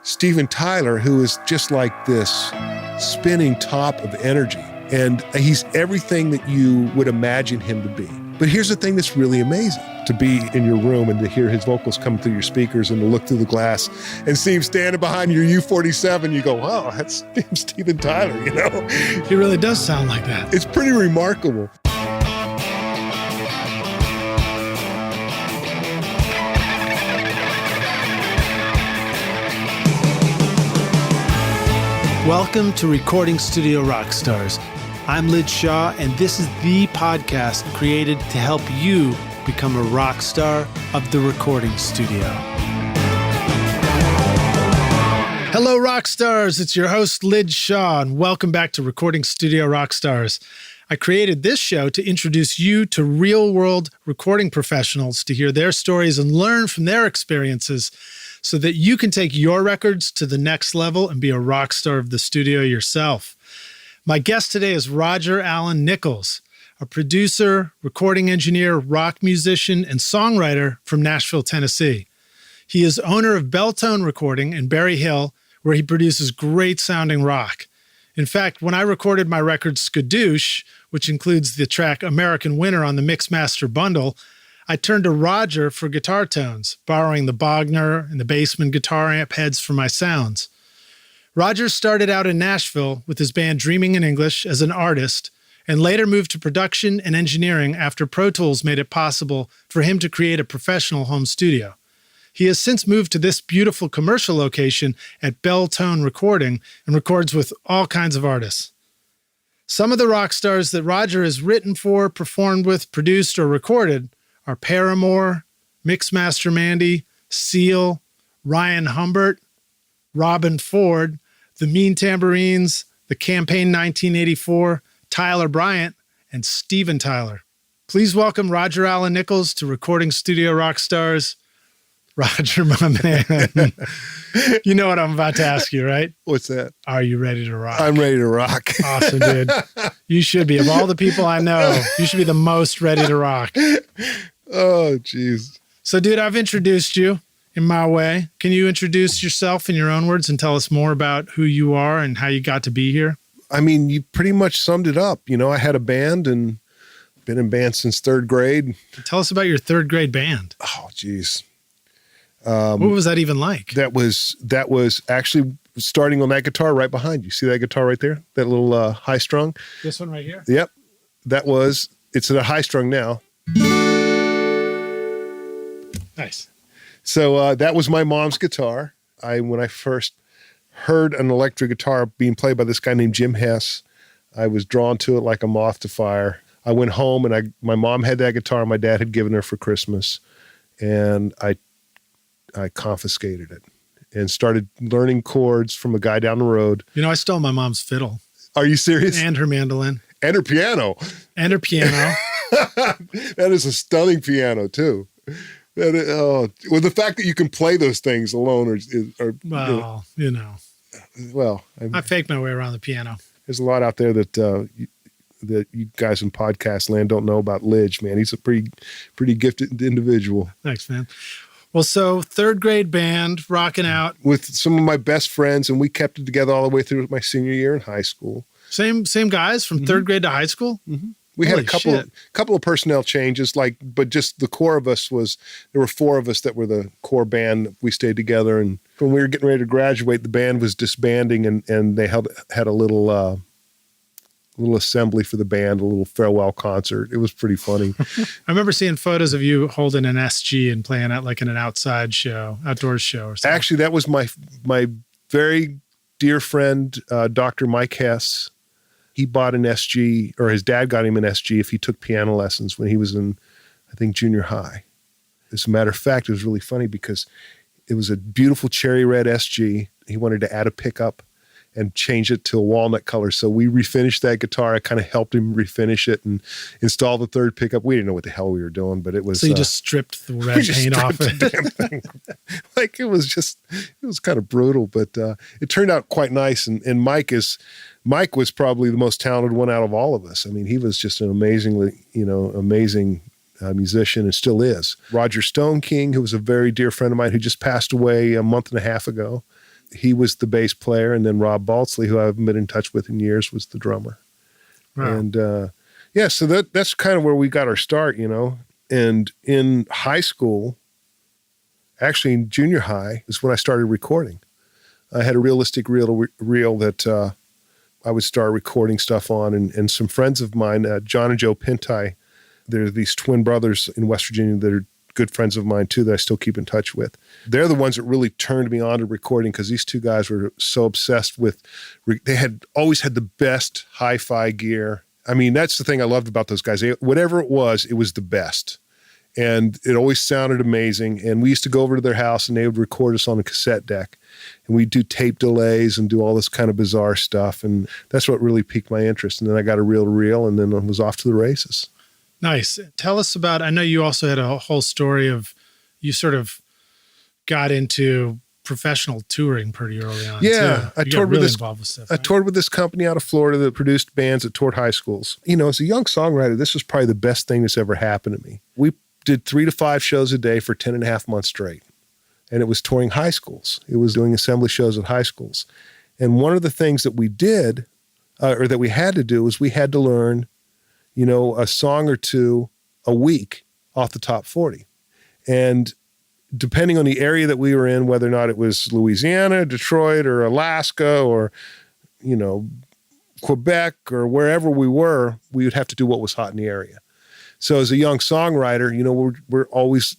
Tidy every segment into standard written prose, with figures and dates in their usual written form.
Steven Tyler, who is just like this spinning top of energy. And he's everything that you would imagine him to be. But here's the thing that's really amazing. To be in your room and to hear his vocals come through your speakers and to look through the glass and see him standing behind your U-47, you go, wow, that's Steven Tyler, you know? He really does sound like that. It's pretty remarkable. Welcome to Recording Studio Rockstars. I'm Lid Shaw, and this is the podcast created to help you become a rock star of the recording studio. Hello, rock stars. It's your host, Lid Shaw, and welcome back to Recording Studio Rockstars. I created this show to introduce you to real-world recording professionals to hear their stories and learn from their experiences so that you can take your records to the next level and be a rock star of the studio yourself. My guest today is Roger Alan Nichols, a producer, recording engineer, rock musician, and songwriter from Nashville, Tennessee. He is owner of Belltone Recording in Berry Hill, where he produces great-sounding rock. In fact, when I recorded my record Skadoosh, which includes the track American Winter on the Mixmaster bundle, I turned to Roger for guitar tones, borrowing the Bogner and the Bassman guitar amp heads for my sounds. Roger started out in Nashville with his band Dreaming in English as an artist, and later moved to production and engineering after Pro Tools made it possible for him to create a professional home studio. He has since moved to this beautiful commercial location at Belltone Recording and records with all kinds of artists. Some of the rock stars that Roger has written for, performed with, produced, or recorded are Paramore, Mixmaster Mandy, Seal, Ryan Humbert, Robin Ford, the Mean Tambourines, the Campaign 1984, Tyler Bryan, and Steven Tyler. Please welcome Roger Alan Nichols to Recording Studio Rockstars. Roger, my man. You know what I'm about to ask you, right? What's that? Are you ready to rock? I'm ready to rock. Awesome, dude. You should be. Of all the people I know, you should be the most ready to rock. Oh, geez. So, dude, I've introduced you in my way. Can you introduce yourself in your own words and tell us more about who you are and how you got to be here? I mean, you pretty much summed it up. You know, I had a band and been in band since third grade. Tell us about your third grade band. Oh, geez. What was that even like? That was actually starting on that guitar right behind you. See that guitar right there? That little high strung? This one right here? Yep. It's at a high strung now. Nice. So that was my mom's guitar. When I first heard an electric guitar being played by this guy named Jim Hess, I was drawn to it like a moth to fire. I went home and my mom had that guitar my dad had given her for Christmas, and I confiscated it and started learning chords from a guy down the road. You know, I stole my mom's fiddle. Are you serious? And her mandolin. And her piano. And her piano. That is a stunning piano, too. Well, the fact that you can play those things alone well, you know. Well, I faked my way around the piano. There's a lot out there that you guys in podcast land don't know about Lidge, man. He's a pretty gifted individual. Thanks, man. Well, so third grade band, rocking out. With some of my best friends, and we kept it together all the way through my senior year in high school. Same guys from third grade to high school? Mm-hmm. We had a couple of personnel changes, but just the core of us there were four of us that were the core band. We stayed together, and when we were getting ready to graduate, the band was disbanding, and they had a little assembly for the band, a little farewell concert. It was pretty funny. I remember seeing photos of you holding an SG and playing at like in an outdoors show or something. Actually, that was my very dear friend, Dr. Mike Hess. He bought an SG, or his dad got him an SG if he took piano lessons when he was in, I think, junior high. As a matter of fact, it was really funny because it was a beautiful cherry red SG. He wanted to add a pickup and change it to a walnut color. So we refinished that guitar. I kind of helped him refinish it and install the third pickup. We didn't know what the hell we were doing, but it was... So you just stripped the red paint off it? The damn thing. Like, it was kind of brutal, but it turned out quite nice. And Mike was probably the most talented one out of all of us. I mean, he was just an amazing musician and still is. Roger Stone King, who was a very dear friend of mine who just passed away a month and a half ago. he was the bass player, and then Rob Baltzley, who I haven't been in touch with in years, was the drummer. Wow. And so that's kind of where we got our start, And in high school, actually in junior high, is when I started recording. I had a realistic reel that I would start recording stuff on, and some friends of mine, John and Joe Pintai, they're these twin brothers in West Virginia that are good friends of mine too that I still keep in touch with. They're the ones that really turned me on to recording, because these two guys were so obsessed with, they had always had the best hi-fi gear. I mean, that's the thing I loved about those guys. Whatever it was the best. And it always sounded amazing. And we used to go over to their house and they would record us on a cassette deck. And we'd do tape delays and do all this kind of bizarre stuff. And that's what really piqued my interest. And then I got a reel, and then I was off to the races. Nice. Tell us about, I know you also had a whole story of, you sort of got into professional touring pretty early on. Yeah. I toured with stuff, I toured with this company out of Florida that produced bands that toured high schools. As a young songwriter, this was probably the best thing that's ever happened to me. We did 3 to 5 shows a day for 10 and a half months straight. And it was touring high schools. It was doing assembly shows at high schools. And one of the things that we did, or that we had to do, was we had to learn a song or two a week off the top 40. And depending on the area that we were in, whether or not it was Louisiana, Detroit, or Alaska, or, Quebec, or wherever we were, we would have to do what was hot in the area. So as a young songwriter, we're always,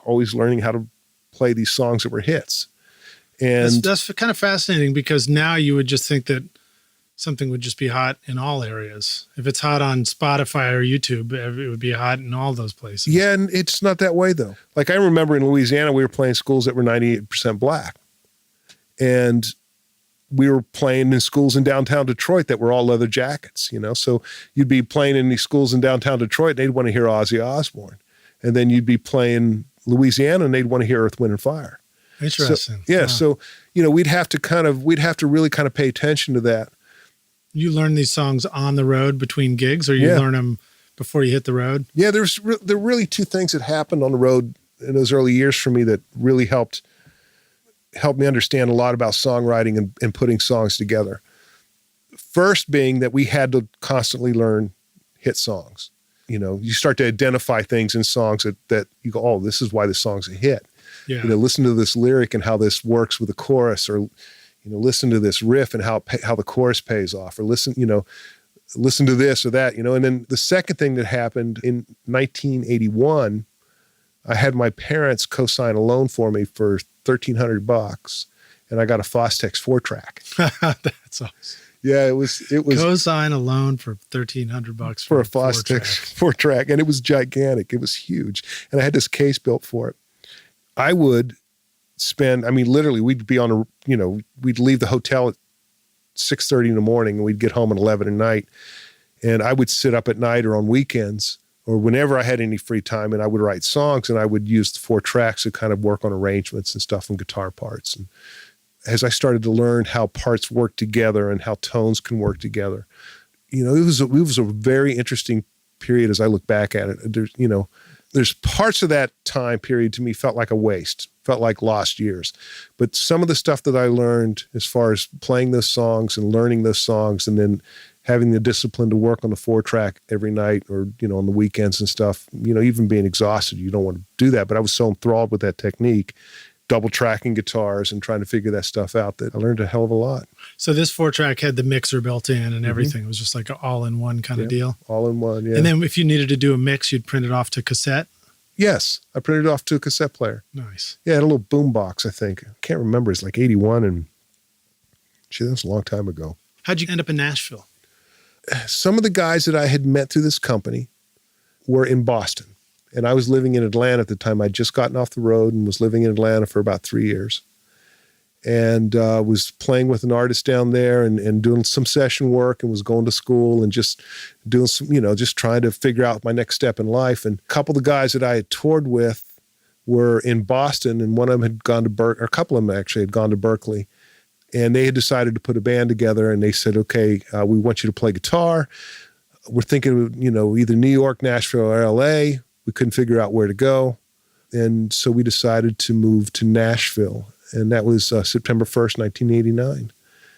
always learning how to play these songs that were hits. And that's kind of fascinating, because now you would just think that something would just be hot in all areas. If it's hot on Spotify or YouTube, it would be hot in all those places. Yeah, and it's not that way, though. Like, I remember in Louisiana, we were playing schools that were 98% black. And we were playing in schools in downtown Detroit that were all leather jackets, So you'd be playing in these schools in downtown Detroit, and they'd want to hear Ozzy Osbourne. And then you'd be playing Louisiana, and they'd want to hear Earth, Wind, and Fire. Interesting. So, we'd have to really kind of pay attention to that. You learn these songs on the road between gigs, or you learn them before you hit the road? Yeah, there were really two things that happened on the road in those early years for me that really helped me understand a lot about songwriting and putting songs together. First being that we had to constantly learn hit songs. You start to identify things in songs that you go, oh, this is why this song's a hit. Yeah. Listen to this lyric and how this works with the chorus, or listen to this riff and how the chorus pays off, or listen to this or that, And then the second thing that happened in 1981, I had my parents co-sign a loan for me for $1,300, and I got a Fostex 4-track. That's awesome. Yeah, it was co-sign a loan for $1,300 for a Fostex 4-track, and it was gigantic. It was huge, and I had this case built for it. I would spend, literally, we'd be on we'd leave the hotel at 6:30 in the morning, and we'd get home at 11 at night. And I would sit up at night or on weekends or whenever I had any free time, and I would write songs, and I would use the 4 tracks to kind of work on arrangements and stuff and guitar parts. And as I started to learn how parts work together and how tones can work together, it was a very interesting period as I look back at it. There's parts of that time period to me felt like a waste, felt like lost years. But some of the stuff that I learned as far as playing those songs and learning those songs, and then having the discipline to work on the 4-track every night or, on the weekends and stuff, even being exhausted, you don't want to do that. But I was so enthralled with that technique, double tracking guitars and trying to figure that stuff out, that I learned a hell of a lot. So this 4-track had the mixer built in and everything. It was just like an all-in-one kind of deal. All in one, yeah. And then if you needed to do a mix, you'd print it off to cassette? Yes, I printed it off to a cassette player. Nice. Yeah, it had a little boom box, I think. I can't remember. It's like 81, and that was a long time ago. How'd you end up in Nashville? Some of the guys that I had met through this company were in Boston, and I was living in Atlanta at the time. I'd just gotten off the road and was living in Atlanta for about 3 years, and was playing with an artist down there and doing some session work, and was going to school and just doing some, just trying to figure out my next step in life. And a couple of the guys that I had toured with were in Boston, and one of them had gone to Berkeley, or a couple of them actually had gone to Berkeley. And they had decided to put a band together, and they said, okay, we want you to play guitar. We're thinking, either New York, Nashville, or LA. We couldn't figure out where to go. And so we decided to move to Nashville. And that was September 1st, 1989.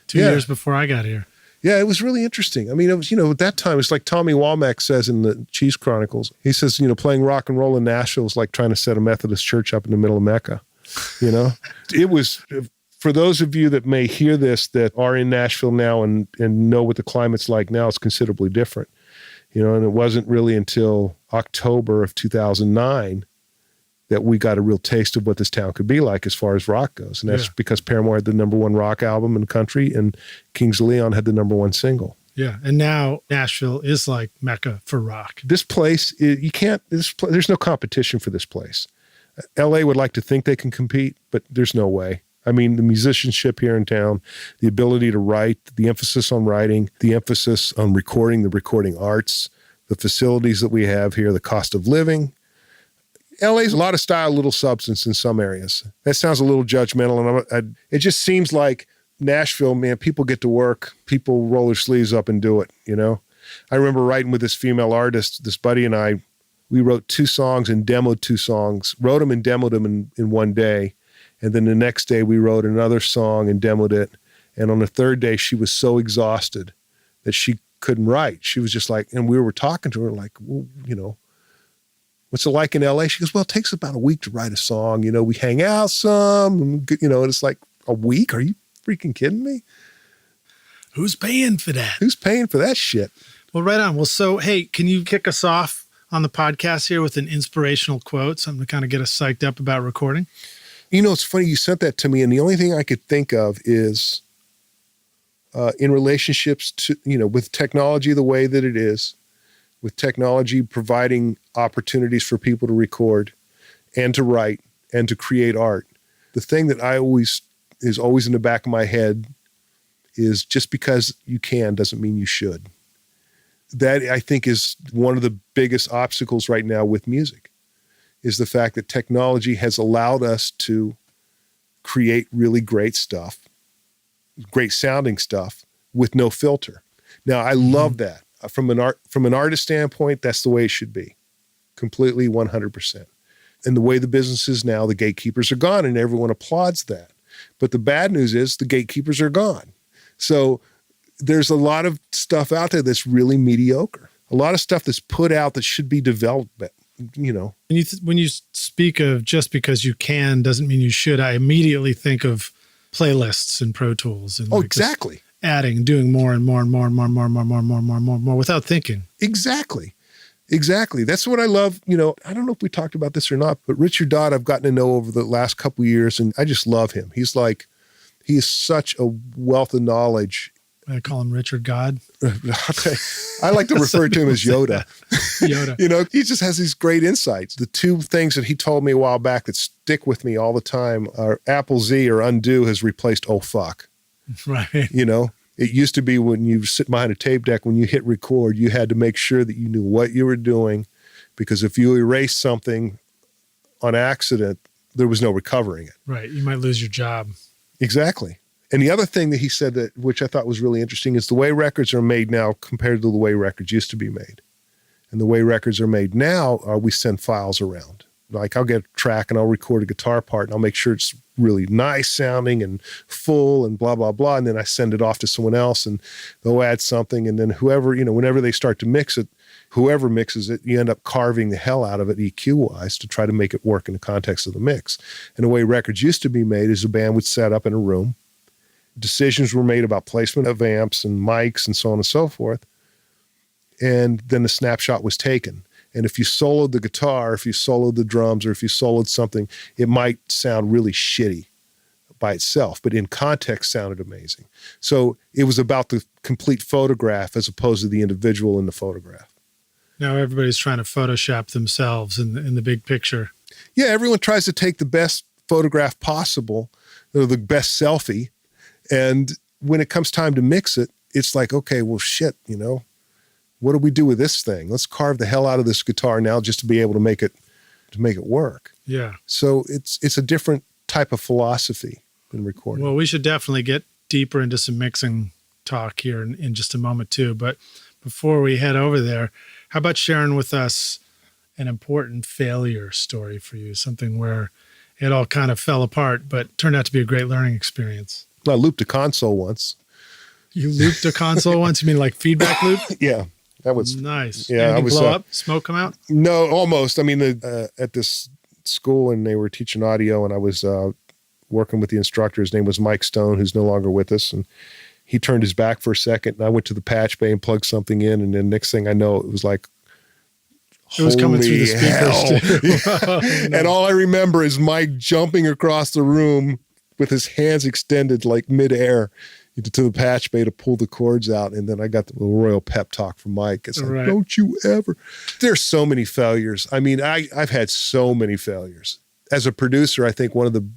2 years before I got here. Yeah, it was really interesting. I mean, it was, at that time, it's like Tommy Womack says in the Cheese Chronicles. He says, playing rock and roll in Nashville is like trying to set a Methodist church up in the middle of Mecca. It was, for those of you that may hear this that are in Nashville now and know what the climate's like now, it's considerably different. And it wasn't really until October of 2009 that we got a real taste of what this town could be like as far as rock goes. And that's because Paramore had the #1 rock album in the country and Kings of Leon had the #1 single. Yeah. And now Nashville is like Mecca for rock. This place, there's no competition for this place. LA would like to think they can compete, but there's no way. I mean, the musicianship here in town, the ability to write, the emphasis on writing, the emphasis on recording, the recording arts, the facilities that we have here, the cost of living. LA's a lot of style, little substance in some areas. That sounds a little judgmental. And it just seems like Nashville, man, people get to work, people roll their sleeves up and do it, I remember writing with this female artist, this buddy and I, we wrote 2 songs and demoed 2 songs, wrote them and demoed them in one day. And then the next day we wrote another song and demoed it. And on the third day, she was so exhausted that she couldn't write. She was just like, and we were talking to her like, well, what's it like in LA? She goes, well, it takes about a week to write a song. We hang out some, and it's like, a week? Are you freaking kidding me? Who's paying for that? Who's paying for that shit? Well, right on. Well, so, hey, can you kick us off on the podcast here with an inspirational quote, something to kind of get us psyched up about recording? It's funny, you sent that to me, and the only thing I could think of is in relationships to, with technology the way that it is, with technology providing opportunities for people to record and to write and to create art. The thing that is always in the back of my head is just because you can doesn't mean you should. That, I think, is one of the biggest obstacles right now with music, is the fact that technology has allowed us to create really great stuff, great sounding stuff with no filter. Now, I love that. From an artist standpoint, that's the way it should be. Completely 100%. And the way the business is now, the gatekeepers are gone and everyone applauds that. But the bad news is the gatekeepers are gone. So there's a lot of stuff out there that's really mediocre. A lot of stuff that's put out that should be developed, When you speak of just because you can doesn't mean you should, I immediately think of playlists and Pro Tools. And exactly. Adding, doing more and more and more and more and more and more and more and more and more and more and more without thinking. Exactly. That's what I love. I don't know if we talked about this or not, but Richard Dodd I've gotten to know over the last couple of years, and I just love him. He is such a wealth of knowledge. I call him Richard God. I like to refer to him as Yoda. Yoda. He just has these great insights. The 2 things that he told me a while back that stick with me all the time are Apple Z or undo has replaced oh fuck. Right. It used to be when you sit behind a tape deck, when you hit record, you had to make sure that you knew what you were doing, because if you erased something on accident, there was no recovering it. Right. You might lose your job. Exactly. And the other thing that he said, that which I thought was really interesting, is the way records are made now compared to the way records used to be made. And the way records are made now, we send files around. Like I'll get a track and I'll record a guitar part and I'll make sure it's really nice sounding and full and blah, blah, blah. And then I send it off to someone else and they'll add something. And then whoever, whenever they start to mix it, whoever mixes it, you end up carving the hell out of it EQ-wise to try to make it work in the context of the mix. And the way records used to be made is a band would set up in a room. Decisions were made about placement of amps and mics and so on and so forth. And then the snapshot was taken. And if you soloed the guitar, if you soloed the drums, or if you soloed something, it might sound really shitty by itself, but in context sounded amazing. So it was about the complete photograph as opposed to the individual in the photograph. Now everybody's trying to Photoshop themselves in the big picture. Yeah, everyone tries to take the best photograph possible, or the best selfie. And when it comes time to mix it, it's like, okay, well, shit, what do we do with this thing? Let's carve the hell out of this guitar now just to be able to make it work. Yeah. So it's a different type of philosophy than recording. Well, we should definitely get deeper into some mixing talk here in just a moment too. But before we head over there, how about sharing with us an important failure story for you? Something where it all kind of fell apart, but turned out to be a great learning experience. I looped a console once. You looped a console once? You mean like feedback loop? Yeah, that was nice. Yeah, Anything blow up? Smoke come out? No, almost. I mean, at this school, and they were teaching audio, and I was working with the instructor. His name was Mike Stone, who's no longer with us, and he turned his back for a second, and I went to the patch bay and plugged something in, and then next thing I know, it was like, it was coming through the speakers too. Oh, no. And all I remember is Mike jumping across the room with his hands extended like midair to the patch bay to pull the cords out. And then I got the royal pep talk from Mike. It's like, right. Don't you ever. There's so many failures. I mean, I've had so many failures. As a producer, I think one of the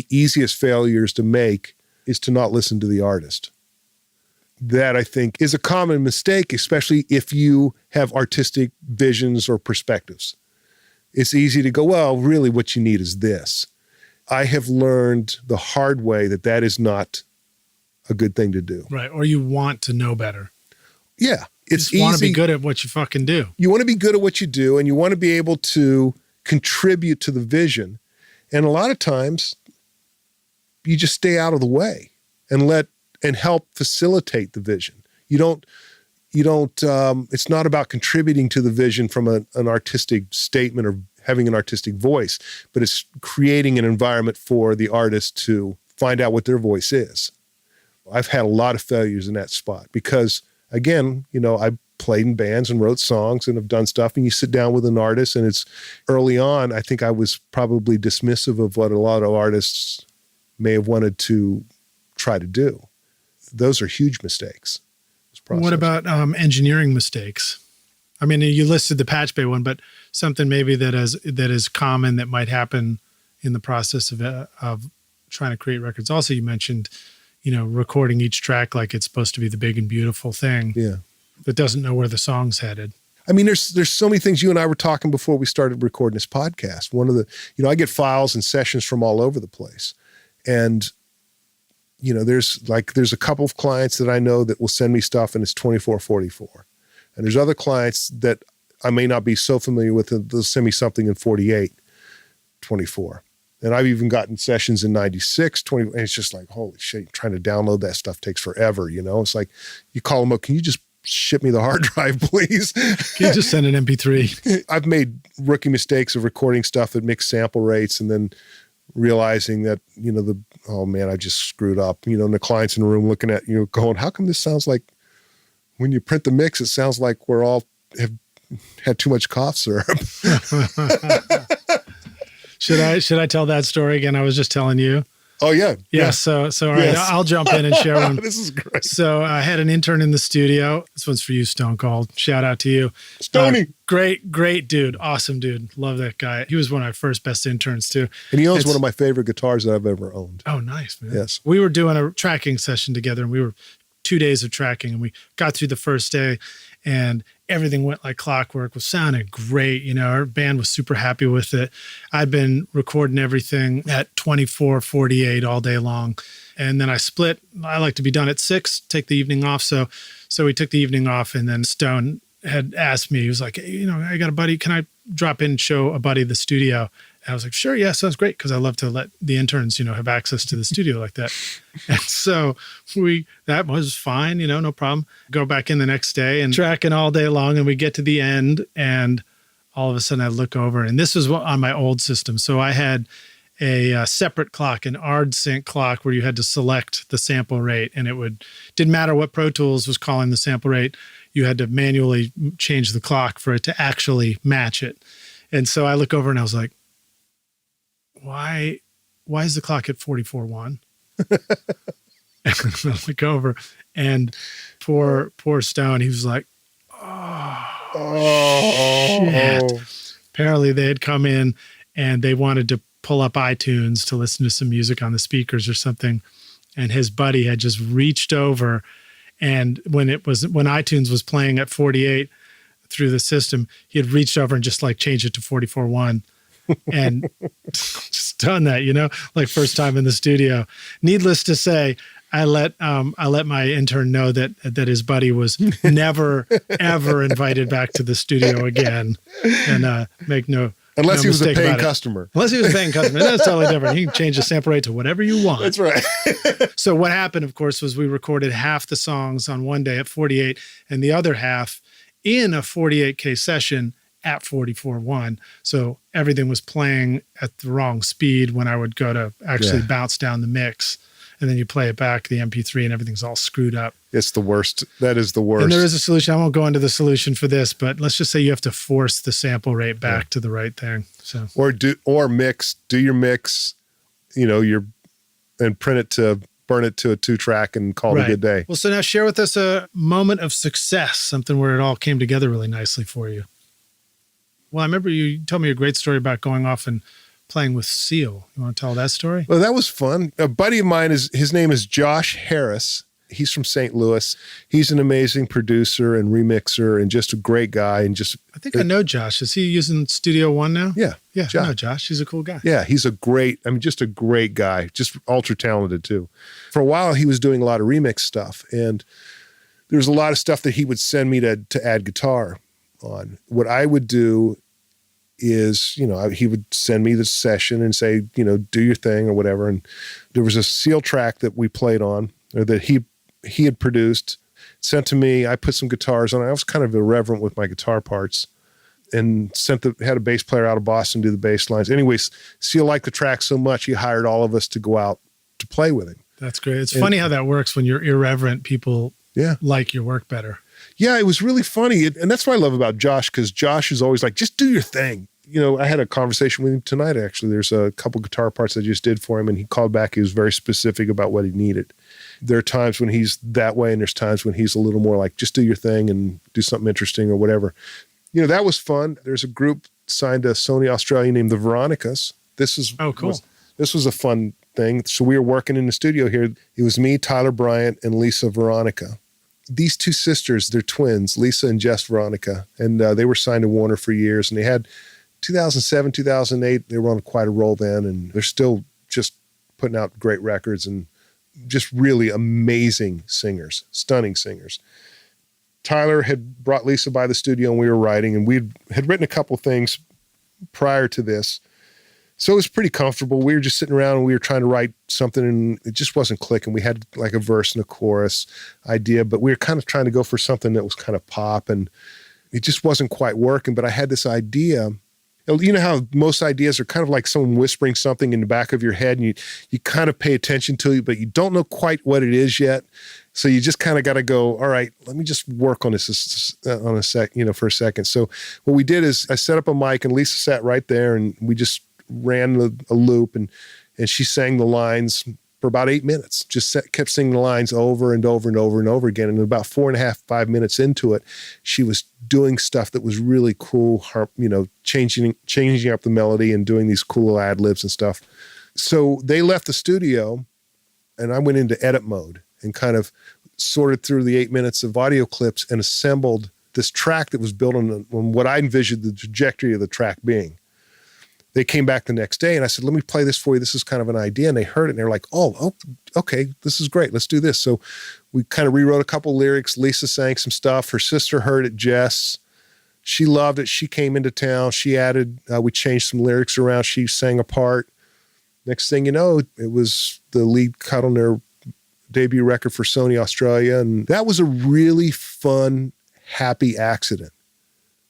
easiest failures to make is to not listen to the artist. That, I think, is a common mistake, especially if you have artistic visions or perspectives. It's easy to go, well, really what you need is this. I have learned the hard way that is not a good thing to do. Right. Or you want to know better. Yeah. It's easy. You want to be good at what you fucking do. You want to be good at what you do, and you want to be able to contribute to the vision. And a lot of times you just stay out of the way and help facilitate the vision. You don't, it's not about contributing to the vision from an artistic statement or having an artistic voice, but it's creating an environment for the artist to find out what their voice is. I've had a lot of failures in that spot because, again, I played in bands and wrote songs and have done stuff, and you sit down with an artist, and it's early on, I think I was probably dismissive of what a lot of artists may have wanted to try to do. Those are huge mistakes. What about engineering mistakes? I mean, you listed the patch bay one, but something maybe that is common that might happen in the process of trying to create records. Also, you mentioned, recording each track like it's supposed to be the big and beautiful thing. Yeah. That doesn't know where the song's headed. I mean, there's so many things. You and I were talking before we started recording this podcast. One of the, I get files and sessions from all over the place. And there's a couple of clients that I know that will send me stuff and it's 24/44. And there's other clients that I may not be so familiar with, and they'll send me something in 48/24. And I've even gotten sessions in 96/20, and it's just like, holy shit, trying to download that stuff takes forever, It's like, you call them up, can you just ship me the hard drive, please? Can you just send an MP3? I've made rookie mistakes of recording stuff at mixed sample rates and then realizing that, oh man, I just screwed up. And the clients in the room looking at you going, how come this sounds like, when you print the mix, it sounds like we're all have had too much cough syrup. Should I tell that story again? I was just telling you. Oh yeah. Yeah. So all right, yes. I'll jump in and share one. This is great. So I had an intern in the studio. This one's for you, Stone Cold. Shout out to you. Stoney. Great dude. Awesome dude. Love that guy. He was one of my first best interns too. And he owns one of my favorite guitars that I've ever owned. Oh, nice, man. Yes. We were doing a tracking session together, and we were 2 days of tracking, and we got through the first day and everything went like clockwork. Was sounding great. Our band was super happy with it. I'd been recording everything at 24/48 all day long. And then I split. I like to be done at 6, take the evening off. So we took the evening off, and then Stone had asked me, he was like, hey, I got a buddy. Can I drop in and show a buddy the studio? And I was like, sure, yeah, sounds great. Cause I love to let the interns, have access to the studio like that. And so that was fine, no problem. Go back in the next day and tracking all day long. And we get to the end, and all of a sudden I look over, and this was on my old system. So I had a separate clock, an ARD sync clock, where you had to select the sample rate, and didn't matter what Pro Tools was calling the sample rate. You had to manually change the clock for it to actually match it. And so I look over and I was like, why is the clock at 44:1? And I look over, and poor Stone, he was like, oh shit. Apparently they had come in and they wanted to pull up iTunes to listen to some music on the speakers or something. And his buddy had just reached over, and when iTunes was playing at 48 through the system, he had reached over and just like changed it to 44:1. And just done that, like first time in the studio. Needless to say, I let my intern know that his buddy was never ever invited back to the studio again, and make no Unless he was a mistake paying about it. customer. Unless he was a paying customer. That's totally different. You can change the sample rate to whatever you want. That's right. So what happened, of course, was we recorded half the songs on one day at 48 and the other half in a 48K session at 44.1. So everything was playing at the wrong speed when I would go to actually bounce down the mix. And then you play it back, the MP3, and everything's all screwed up. It's the worst. That is the worst. And there is a solution. I won't go into the solution for this, but let's just say you have to force the sample rate back to the right thing. So or mix, do your mix, and burn it to a 2-track and call it a good day. Well, so now share with us a moment of success, something where it all came together really nicely for you. Well, I remember you told me a great story about going off and playing with Seal. You want to tell that story? Well, that was fun. A buddy of mine, his name is Josh Harris. He's from St. Louis. He's an amazing producer and remixer and just a great guy. And I think I know Josh. Is he using Studio One now? Yeah. Yeah, I know Josh. He's a cool guy. Yeah, he's just a great guy, just ultra talented too. For a while, he was doing a lot of remix stuff. And there was a lot of stuff that he would send me to add guitar on. What I would do is, he would send me the session and say, do your thing or whatever. And there was a Seal track that we played on, or that he had produced, sent to me. I put some guitars on it. I was kind of irreverent with my guitar parts and had a bass player out of Boston do the bass lines. Anyways, Seal liked the track so much, he hired all of us to go out to play with him. That's great. It's funny how that works when you're irreverent. People like your work better. Yeah, it was really funny. And that's what I love about Josh, because Josh is always like, just do your thing. I had a conversation with him tonight, actually. There's a couple guitar parts I just did for him, and he called back. He was very specific about what he needed. There are times when he's that way, and there's times when he's a little more like, just do your thing and do something interesting or whatever. That was fun. There's a group signed to Sony Australia named the Veronicas. This is cool. This was a fun thing. So we were working in the studio here. It was me, Tyler Bryan, and Lisa Veronica. These two sisters, they're twins, Lisa and Jess Veronica, and they were signed to Warner for years, and they had 2007, 2008, they were on quite a roll then, and they're still just putting out great records and just really amazing singers, stunning singers. Tyler had brought Lisa by the studio and we were writing, and we had written a couple things prior to this. So it was pretty comfortable. We were just sitting around and we were trying to write something, and it just wasn't clicking. We had like a verse and a chorus idea, but we were kind of trying to go for something that was kind of pop, and it just wasn't quite working. But I had this idea. You know how most ideas are kind of like someone whispering something in the back of your head, and you kind of pay attention to it, but you don't know quite what it is yet. So you just kind of got to go, all right, let me just work on this for a second. So what we did is I set up a mic, and Lisa sat right there, and we just ran a loop, and she sang the lines for about 8 minutes, kept singing the lines over and over and over and over again. And about 4.5, 5 minutes into it, she was doing stuff that was really cool, changing up the melody and doing these cool ad libs and stuff. So they left the studio, and I went into edit mode and kind of sorted through the 8 minutes of audio clips and assembled this track that was built on what I envisioned the trajectory of the track being. They came back the next day, and I said, let me play this for you. This is kind of an idea. And they heard it, and they're like, oh, okay, this is great. Let's do this. So we kind of rewrote a couple lyrics. Lisa sang some stuff. Her sister heard it, Jess. She loved it. She came into town. She added, we changed some lyrics around. She sang a part. Next thing you know, it was the lead cut on their debut record for Sony Australia. And that was a really fun, happy accident.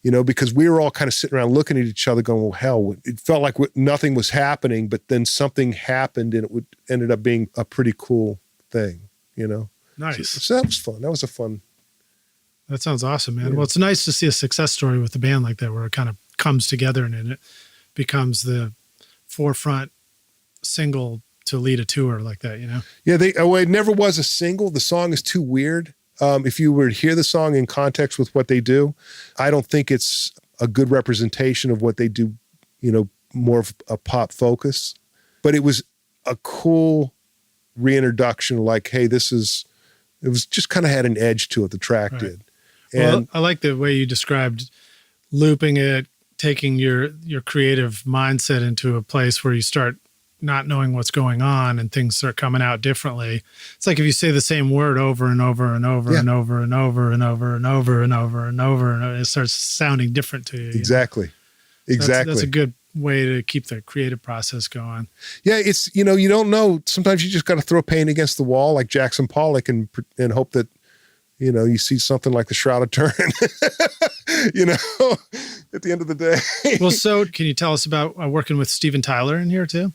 Because we were all kind of sitting around looking at each other going, well, hell, it felt like nothing was happening, but then something happened, and it ended up being a pretty cool thing, Nice. So that was fun. That was a fun. That sounds awesome, man. Yeah. Well, it's nice to see a success story with a band like that, where it kind of comes together and it becomes the forefront single to lead a tour like that, Yeah, it never was a single. The song is too weird. If you were to hear the song in context with what they do, I don't think it's a good representation of what they do, more of a pop focus. But it was a cool reintroduction, like, hey, it was just kind of had an edge to it, the track did. And I like the way you described looping it, taking your creative mindset into a place where you start not knowing what's going on and things start coming out differently. It's like if you say the same word over and over and over and over and over and over and over and over and over, and it starts sounding different to you. Exactly. Exactly. That's a good way to keep the creative process going. Yeah, it's, you don't know. Sometimes you just got to throw paint against the wall like Jackson Pollock and hope that, you see something like the Shroud of Turin, at the end of the day. Well, so can you tell us about working with Steven Tyler in here too?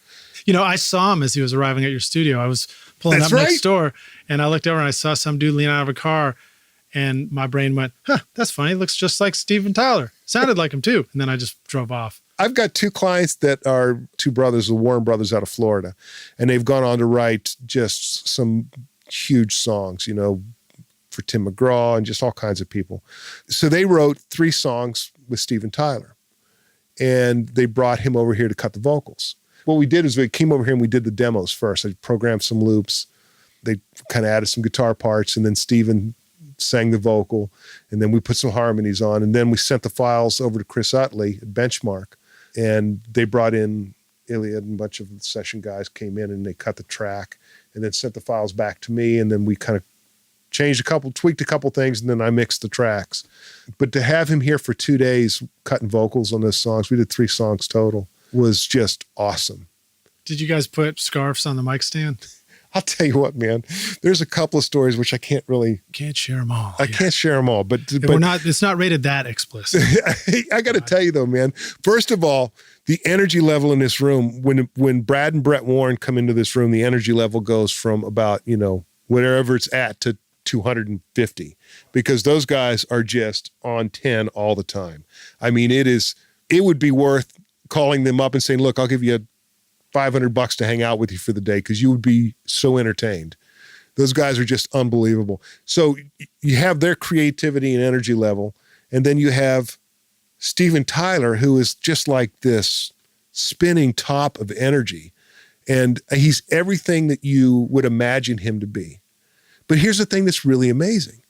I saw him as he was arriving at your studio. I was pulling up next door and I looked over and I saw some dude leaning out of a car and my brain went, that's funny. Looks just like Steven Tyler. Sounded like him too. And then I just drove off. I've got two clients that are two brothers, the Warren brothers out of Florida, and they've gone on to write just some huge songs, for Tim McGraw and just all kinds of people. So they wrote 3 songs with Steven Tyler, and they brought him over here to cut the vocals. What we did is we came over here and we did the demos first. I programmed some loops. They kind of added some guitar parts, and then Steven sang the vocal, and then we put some harmonies on, and then we sent the files over to Chris Utley at Benchmark, and they brought in Iliad and a bunch of session guys came in and they cut the track and then sent the files back to me, and then we kind of tweaked a couple things, and then I mixed the tracks. But to have him here for 2 days cutting vocals on those songs, we did 3 songs total, was just awesome. Did you guys put scarves on the mic stand? I'll tell you what, man, there's a couple of stories which I can't share them all. I can't share them all, but it's not rated that explicit. I got to tell you though, man, first of all, the energy level in this room, when Brad and Brett Warren come into this room, the energy level goes from about, whatever it's at to 250, because those guys are just on 10 all the time. I mean, it would be worth calling them up and saying, look, I'll give you $500 to hang out with you for the day, because you would be so entertained. Those guys are just unbelievable. So you have their creativity and energy level, and then you have Steven Tyler, who is just like this spinning top of energy, and he's everything that you would imagine him to be. But here's the thing that's really amazing,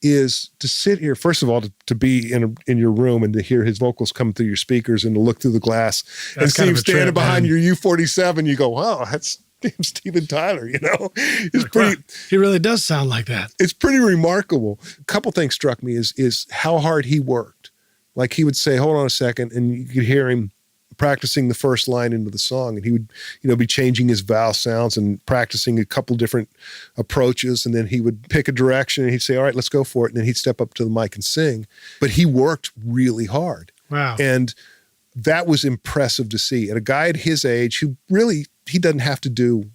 is to sit here, first of all, to be in your room and to hear his vocals coming through your speakers and to look through the glass and see him standing behind your U-47. You go, wow, that's Steven Tyler, It's pretty. He really does sound like that. It's pretty remarkable. A couple things struck me is how hard he worked. Like he would say, hold on a second, and you could hear him practicing the first line into the song, and he would, be changing his vowel sounds and practicing a couple different approaches, and then he would pick a direction and he'd say, all right, let's go for it, and then he'd step up to the mic and sing. But he worked really hard. Wow. And that was impressive to see. And a guy at his age who really, he doesn't have to do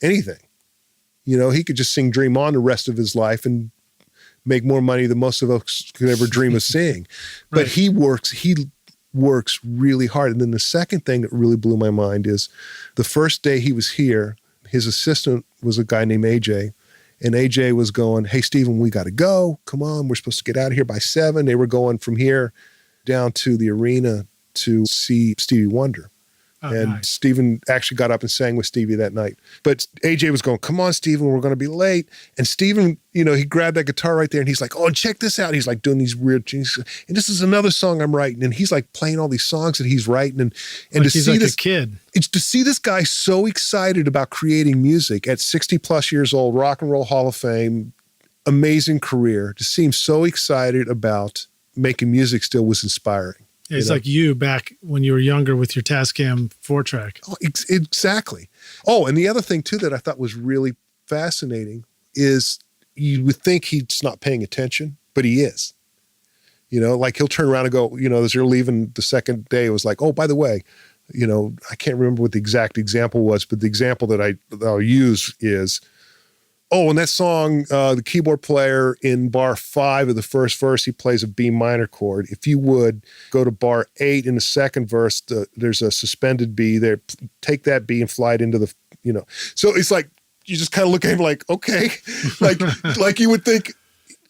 anything. He could just sing Dream On the rest of his life and make more money than most of us could ever dream of seeing. Right. But he works really hard. And then the second thing that really blew my mind is the first day he was here, his assistant was a guy named AJ, and AJ was going, hey, Steven, we got to go. Come on, we're supposed to get out of here by 7. They were going from here down to the arena to see Stevie Wonder. Oh, and nice. Steven actually got up and sang with Stevie that night. But AJ was going, come on, Steven, we're going to be late. And Steven, he grabbed that guitar right there and he's like, oh, and check this out. He's like doing these weird things. And this is another song I'm writing. And he's like playing all these songs that he's writing. And like to he's see like this a kid. It's to see this guy so excited about creating music at 60 plus years old, Rock and Roll Hall of Fame, amazing career. To see him so excited about making music still was inspiring. Yeah, he's like you back when you were younger with your Tascam 4-track. Oh, exactly. Oh, and the other thing too that I thought was really fascinating is you would think he's not paying attention, but he is. Like he'll turn around and go, as you're leaving the second day, it was like, oh, by the way, I can't remember what the exact example was, but the example that I'll use is, oh, in that song, the keyboard player in bar 5 of the first verse, he plays a B minor chord. If you would go to bar 8 in the second verse, there's a suspended B there. Take that B and fly it into the, So it's like, you just kind of look at him like, okay. like you would think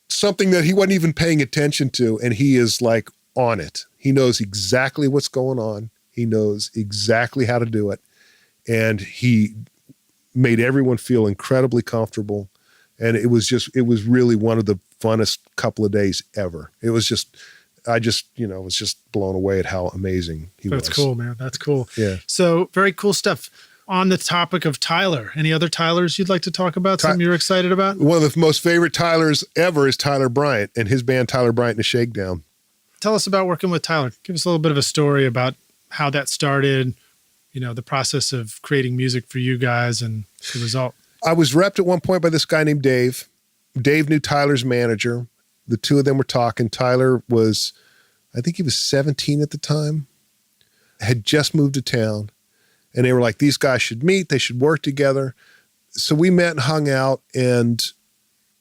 something that he wasn't even paying attention to, and he is like on it. He knows exactly what's going on. He knows exactly how to do it. And he made everyone feel incredibly comfortable. And it was really one of the funnest couple of days ever. It was just, I was just blown away at how amazing he was. That's cool, man. That's cool. Yeah. So very cool stuff. On the topic of Tyler, any other Tylers you'd like to talk about? Something you're excited about? One of the most favorite Tylers ever is Tyler Bryan and his band Tyler Bryan and the Shakedown. Tell us about working with Tyler. Give us a little bit of a story about how that started, the process of creating music for you guys and the result. I was repped at one point by this guy named Dave. Dave knew Tyler's manager. The two of them were talking. Tyler was, I think he was 17 at the time, had just moved to town. And they were like, these guys should meet. They should work together. So we met and hung out. And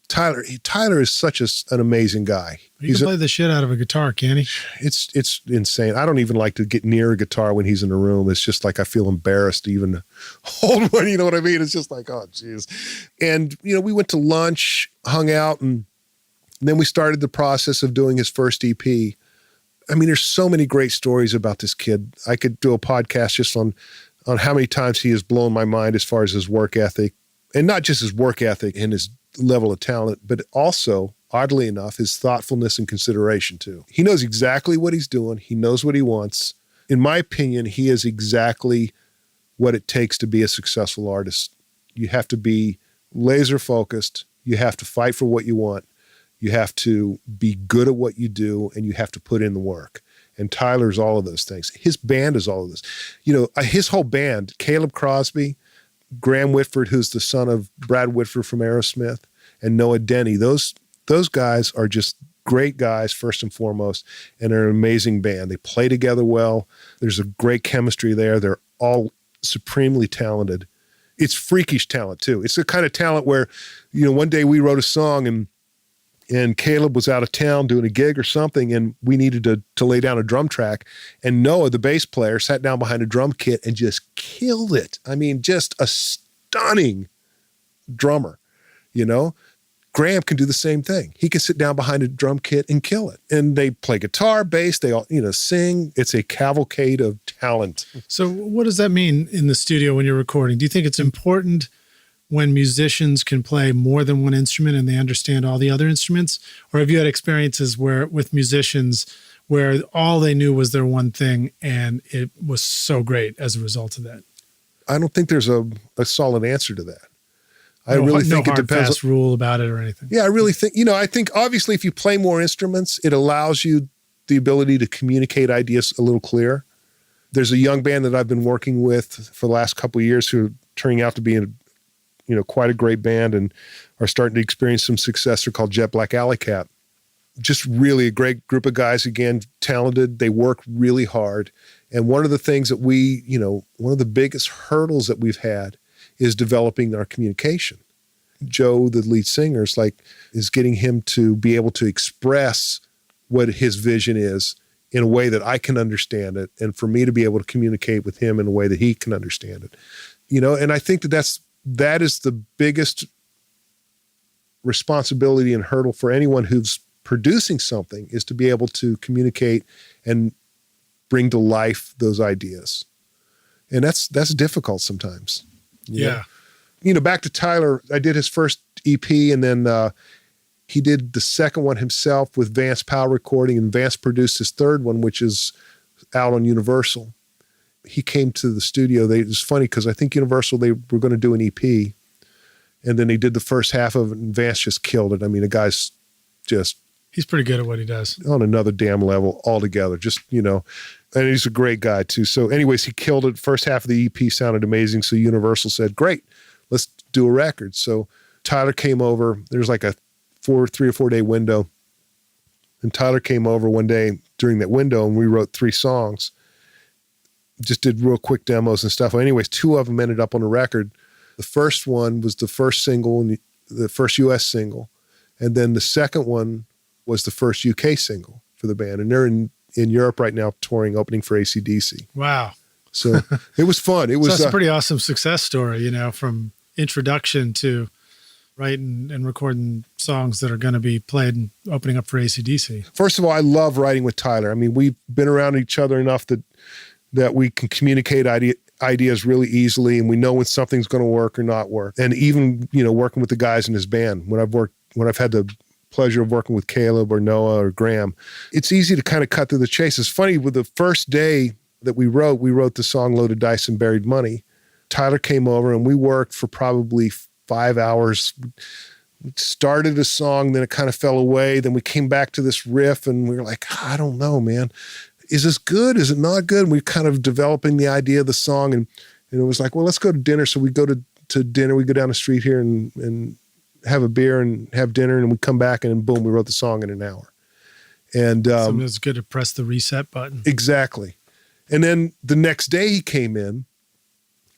Tyler is such an amazing guy. He can play the shit out of a guitar, can he? It's insane. I don't even like to get near a guitar when he's in the room. It's just like I feel embarrassed to even hold one. You know what I mean? It's just like, oh, geez. And, we went to lunch, hung out, and then we started the process of doing his first EP. I mean, there's so many great stories about this kid. I could do a podcast just on how many times he has blown my mind as far as his work ethic, and not just his work ethic and his level of talent, but also, oddly enough, his thoughtfulness and consideration too. He knows exactly what he's doing. He knows what he wants. In my opinion, he is exactly what it takes to be a successful artist. You have to be laser focused. You have to fight for what you want. You have to be good at what you do, and you have to put in the work. And Tyler's all of those things. His band is all of this. His whole band, Caleb Crosby, Graham Whitford, who's the son of Brad Whitford from Aerosmith, and Noah Denny. Those guys are just great guys, first and foremost, and they're an amazing band. They play together well. There's a great chemistry there. They're all supremely talented. It's freakish talent, too. It's the kind of talent where, one day we wrote a song and Caleb was out of town doing a gig or something, and we needed to lay down a drum track. And Noah, the bass player, sat down behind a drum kit and just killed it. I mean, just a stunning drummer, Graham can do the same thing. He can sit down behind a drum kit and kill it. And they play guitar, bass, they all, sing. It's a cavalcade of talent. So what does that mean in the studio when you're recording? Do you think it's important when musicians can play more than one instrument and they understand all the other instruments? Or have you had experiences with musicians where all they knew was their one thing and it was so great as a result of that? I don't think there's a solid answer to that. I really think it depends. Fast rule about it or anything. Yeah, I really think, I think obviously if you play more instruments, it allows you the ability to communicate ideas a little clearer. There's a young band that I've been working with for the last couple of years who are turning out to be quite a great band and are starting to experience some success. They're called Jet Black Alley Cat. Just really a great group of guys, again, talented. They work really hard. And one of the things that one of the biggest hurdles that we've had is developing our communication. Joe, the lead singer, is getting him to be able to express what his vision is in a way that I can understand it, and for me to be able to communicate with him in a way that he can understand it. And I think that is the biggest responsibility and hurdle for anyone who's producing something, is to be able to communicate and bring to life those ideas. And that's difficult sometimes. Yeah. Back to Tyler, I did his first EP, and then he did the second one himself with Vance Powell Recording, and Vance produced his third one, which is out on Universal. He came to the studio. It was funny because I think Universal, they were going to do an EP, and then they did the first half of it, and Vance just killed it. I mean, the guy's just... He's pretty good at what he does. On another damn level altogether, and he's a great guy too. So anyways, he killed it. First half of the EP sounded amazing. So Universal said, great, let's do a record. So Tyler came over. There's like a 3 or 4 day window. And Tyler came over one day during that window, and we wrote 3 songs. Just did real quick demos and stuff. Anyways, 2 of them ended up on the record. The first one was the first single, and the first US single. And then the second one was the first UK single for the band. And they're in Europe right now touring, opening for AC/DC. Wow. So it was fun. It was that's a pretty awesome success story, from introduction to writing and recording songs that are going to be played and opening up for AC/DC. First of all, I love writing with Tyler. I mean, we've been around each other enough that we can communicate ideas really easily, and we know when something's going to work or not work. And even, working with the guys in his band, when I've had the pleasure of working with Caleb or Noah or Graham, it's easy to kind of cut through the chase. It's funny, with the first day that we wrote the song Loaded Dice and Buried Money. Tyler came over and we worked for probably 5 hours. started a song, then it kind of fell away. Then we came back to this riff and we were like, I don't know, man. Is this good? Is it not good? And we kind of developing the idea of the song, and it was like, well, let's go to dinner. So we go to dinner. We go down the street here and have a beer and have dinner, and we come back and boom, we wrote the song in an hour. And it's good to press the reset button. Exactly. And then the next day he came in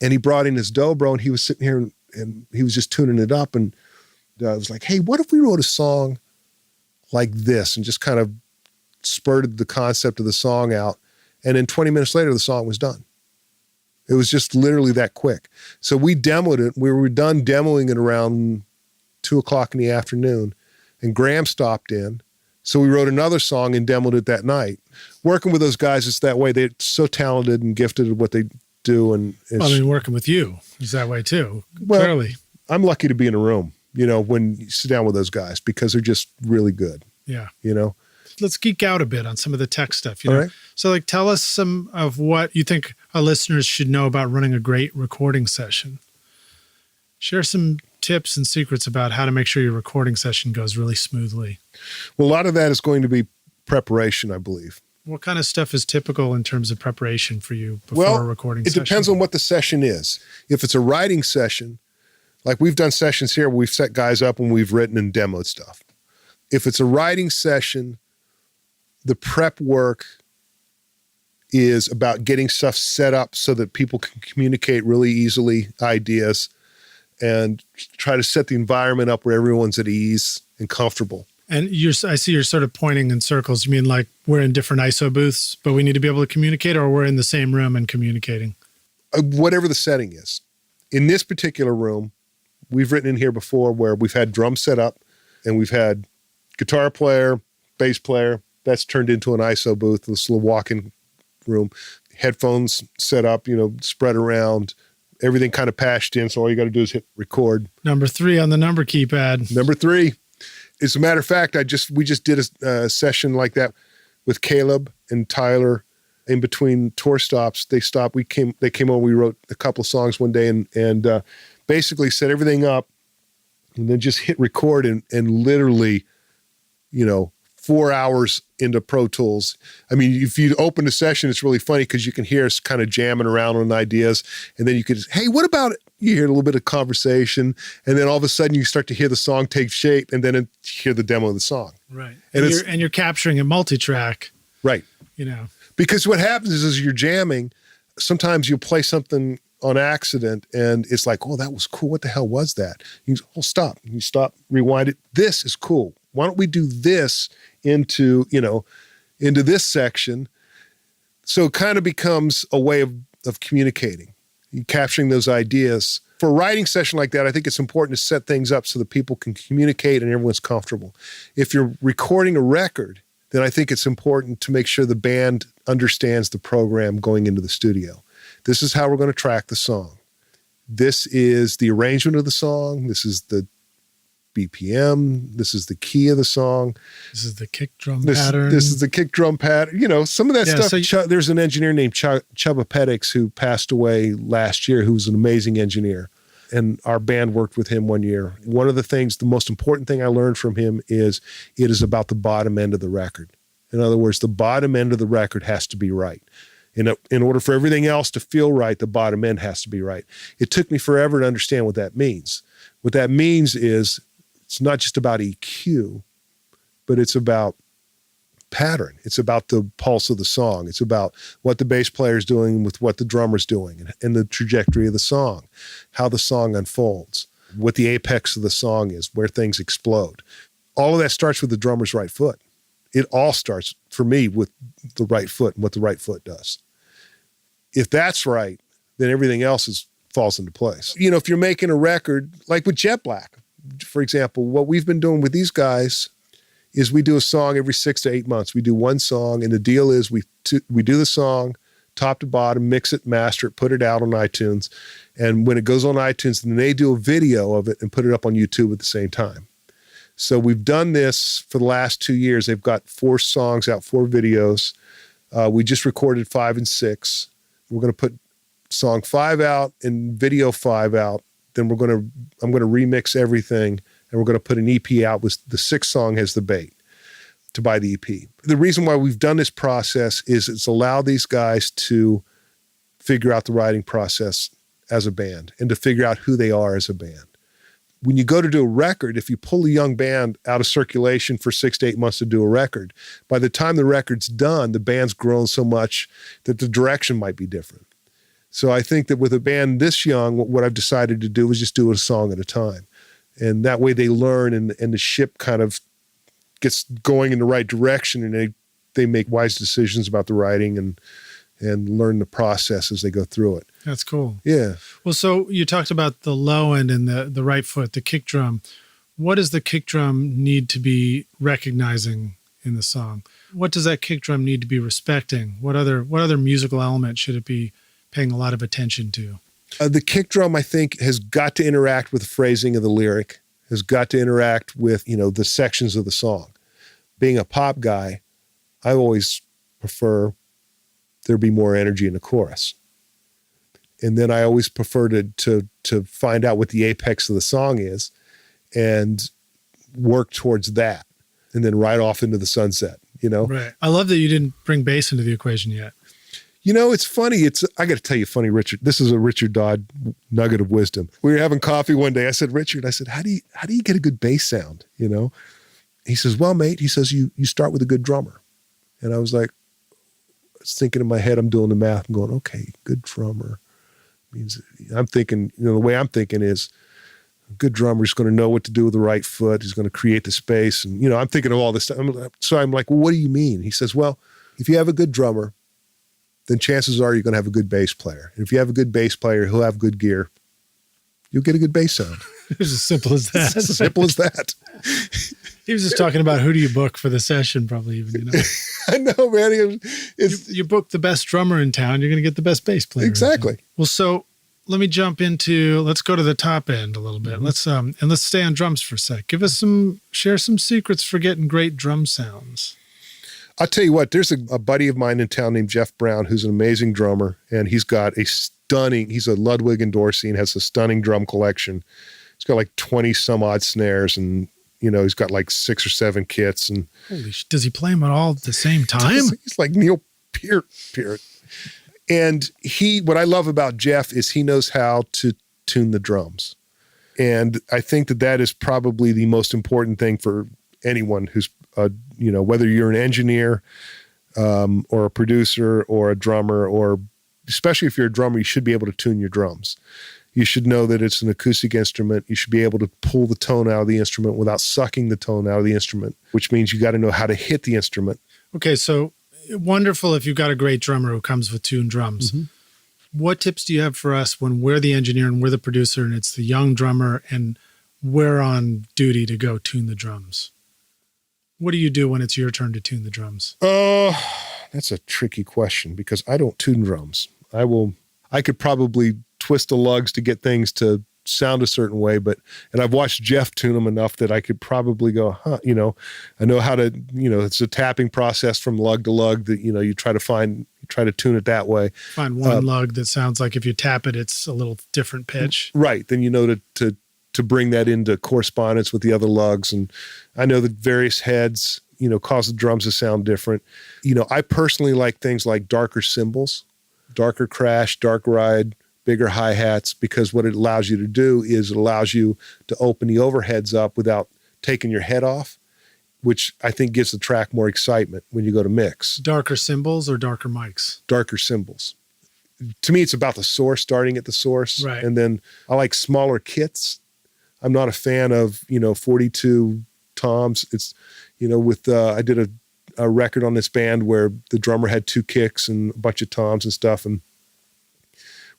and he brought in his dobro, and he was sitting here and he was just tuning it up. And I was like, hey, what if we wrote a song like this, and just kind of spurted the concept of the song out. And then 20 minutes later, the song was done. It was just literally that quick. So we demoed it. We were done demoing it around 2:00 in the afternoon, and Graham stopped in. So we wrote another song and demoed it that night. Working with those guys, it's that way. They're so talented and gifted at what they do. And working with you is that way too. Well, clearly. I'm lucky to be in a room, when you sit down with those guys, because they're just really good. Yeah. Let's geek out a bit on some of the tech stuff. All right. So tell us some of what you think our listeners should know about running a great recording session. Share some tips and secrets about how to make sure your recording session goes really smoothly. Well, a lot of that is going to be preparation, I believe. What kind of stuff is typical in terms of preparation for you before a recording session? It depends on what the session is. If it's a writing session, like we've done sessions here where we've set guys up and we've written and demoed stuff. If it's a writing session, the prep work is about getting stuff set up so that people can communicate really easily ideas, and try to set the environment up where everyone's at ease and comfortable. And I see you're sort of pointing in circles. You mean like we're in different ISO booths, but we need to be able to communicate, or we're in the same room and communicating? Whatever the setting is. In this particular room, we've written in here before where we've had drums set up and we've had guitar player, bass player. That's turned into an ISO booth, this little walk-in room. Headphones set up, spread around. Everything kind of patched in, so all you got to do is hit record. Number 3 on the number keypad. Number 3. As a matter of fact, we just did a session like that with Caleb and Tyler. In between tour stops, they stopped. They came over. We wrote a couple of songs one day, and basically set everything up, and then just hit record and literally, 4 hours into Pro Tools. I mean, if you open the session, it's really funny because you can hear us kind of jamming around on ideas, and then you could, hey, what about it? You hear a little bit of conversation, and then all of a sudden you start to hear the song take shape, and then you hear the demo of the song. Right. And you're capturing a multi-track. Right. Because what happens is you're jamming, sometimes you'll play something on accident, and it's like, oh, that was cool. What the hell was that? You go, stop. You stop, rewind it. This is cool. Why don't we do this into this section? So it kind of becomes a way of communicating, capturing those ideas. For a writing session like that, I think it's important to set things up so that people can communicate and everyone's comfortable. If you're recording a record, then I think it's important to make sure the band understands the program going into the studio. This is how we're going to track the song. This is the arrangement of the song. This is the BPM. This is the key of the song. This is the kick drum pattern. This is the kick drum pattern. Some of that stuff. So there's an engineer named Chubba Pettix who passed away last year, who was an amazing engineer. And our band worked with him one year. One of the things, the most important thing I learned from him is it is about the bottom end of the record. In other words, the bottom end of the record has to be right. In order for everything else to feel right, the bottom end has to be right. It took me forever to understand what that means. What that means is it's not just about EQ, but it's about pattern. It's about the pulse of the song. It's about what the bass player is doing with what the drummer's doing, and the trajectory of the song, how the song unfolds, what the apex of the song is, where things explode. All of that starts with the drummer's right foot. It all starts, for me, with the right foot and what the right foot does. If that's right, then everything else falls into place. If you're making a record, like with Jet Black, for example, what we've been doing with these guys is we do a song every 6 to 8 months. We do one song, and the deal is we do the song top to bottom, mix it, master it, put it out on iTunes. And when it goes on iTunes, then they do a video of it and put it up on YouTube at the same time. So we've done this for the last 2 years. They've got 4 songs out, 4 videos. We just recorded 5 and 6. We're going to put song 5 out and video 5 out. Then I'm going to remix everything and we're going to put an EP out with the 6th song as the bait to buy the EP. The reason why we've done this process is it's allowed these guys to figure out the writing process as a band and to figure out who they are as a band. When you go to do a record, if you pull a young band out of circulation for 6 to 8 months to do a record, by the time the record's done, the band's grown so much that the direction might be different. So I think that with a band this young, what I've decided to do is just do a song at a time. And that way they learn and the ship kind of gets going in the right direction, and they make wise decisions about the writing and learn the process as they go through it. That's cool. Yeah. Well, so you talked about the low end and the right foot, the kick drum. What does the kick drum need to be recognizing in the song? What does that kick drum need to be respecting? What other musical element should it be paying a lot of attention to? The kick drum, I think, has got to interact with the phrasing of the lyric, has got to interact with, the sections of the song. Being a pop guy, I always prefer there be more energy in the chorus. And then I always prefer to find out what the apex of the song is and work towards that and then ride off into the sunset, Right. I love that you didn't bring bass into the equation yet. It's funny. I got to tell you funny, Richard. This is a Richard Dodd nugget of wisdom. We were having coffee one day. I said, Richard, how do you get a good bass sound? He says, well, mate, he says, you start with a good drummer. And I was like, I was thinking in my head, I'm doing the math. I'm going, okay, good drummer means, I'm thinking, the way I'm thinking is a good drummer is going to know what to do with the right foot. He's going to create the space. And, I'm thinking of all this stuff. So I'm like, well, what do you mean? He says, well, if you have a good drummer, then chances are you're going to have a good bass player. And if you have a good bass player, he'll have good gear. You'll get a good bass sound. It was as simple as that. It's as simple as that. He was just talking about who do you book for the session, probably even, I know, man. You book the best drummer in town, you're going to get the best bass player. Exactly. Well, so let me let's go to the top end a little bit. Mm-hmm. Let's stay on drums for a sec. Share some secrets for getting great drum sounds. I'll tell you what, there's a buddy of mine in town named Jeff Brown, who's an amazing drummer, and he's a Ludwig and Dorsey and has a stunning drum collection. He's got like 20 some odd snares, and he's got like 6 or 7 kits. And does he play them at all at the same time? He's like Neil Peart. And what I love about Jeff is he knows how to tune the drums. And I think that is probably the most important thing for anyone who's, whether you're an engineer or a producer or a drummer, or especially if you're a drummer, you should be able to tune your drums. You should know that it's an acoustic instrument. You should be able to pull the tone out of the instrument without sucking the tone out of the instrument, which means you got to know how to hit the instrument. Okay, so wonderful if you've got a great drummer who comes with tuned drums. Mm-hmm. What tips do you have for us when we're the engineer and we're the producer and it's the young drummer and we're on duty to go tune the drums? What do you do when it's your turn to tune the drums? That's a tricky question because I don't tune drums. I could probably twist the lugs to get things to sound a certain way, and I've watched Jeff tune them enough that I could probably go, I know how to, it's a tapping process from lug to lug that, you try to tune it that way. Find one lug that sounds like if you tap it, it's a little different pitch. Right. Then to bring that into correspondence with the other lugs. And I know that various heads, cause the drums to sound different. I personally like things like darker cymbals, darker crash, dark ride, bigger hi-hats, because what it allows you to do is it allows you to open the overheads up without taking your head off, which I think gives the track more excitement when you go to mix. Darker cymbals or darker mics? Darker cymbals. To me, it's about the source, starting at the source. Right. And then I like smaller kits. I'm not a fan of, 42 toms. It's, I did a record on this band where the drummer had 2 kicks and a bunch of toms and stuff. And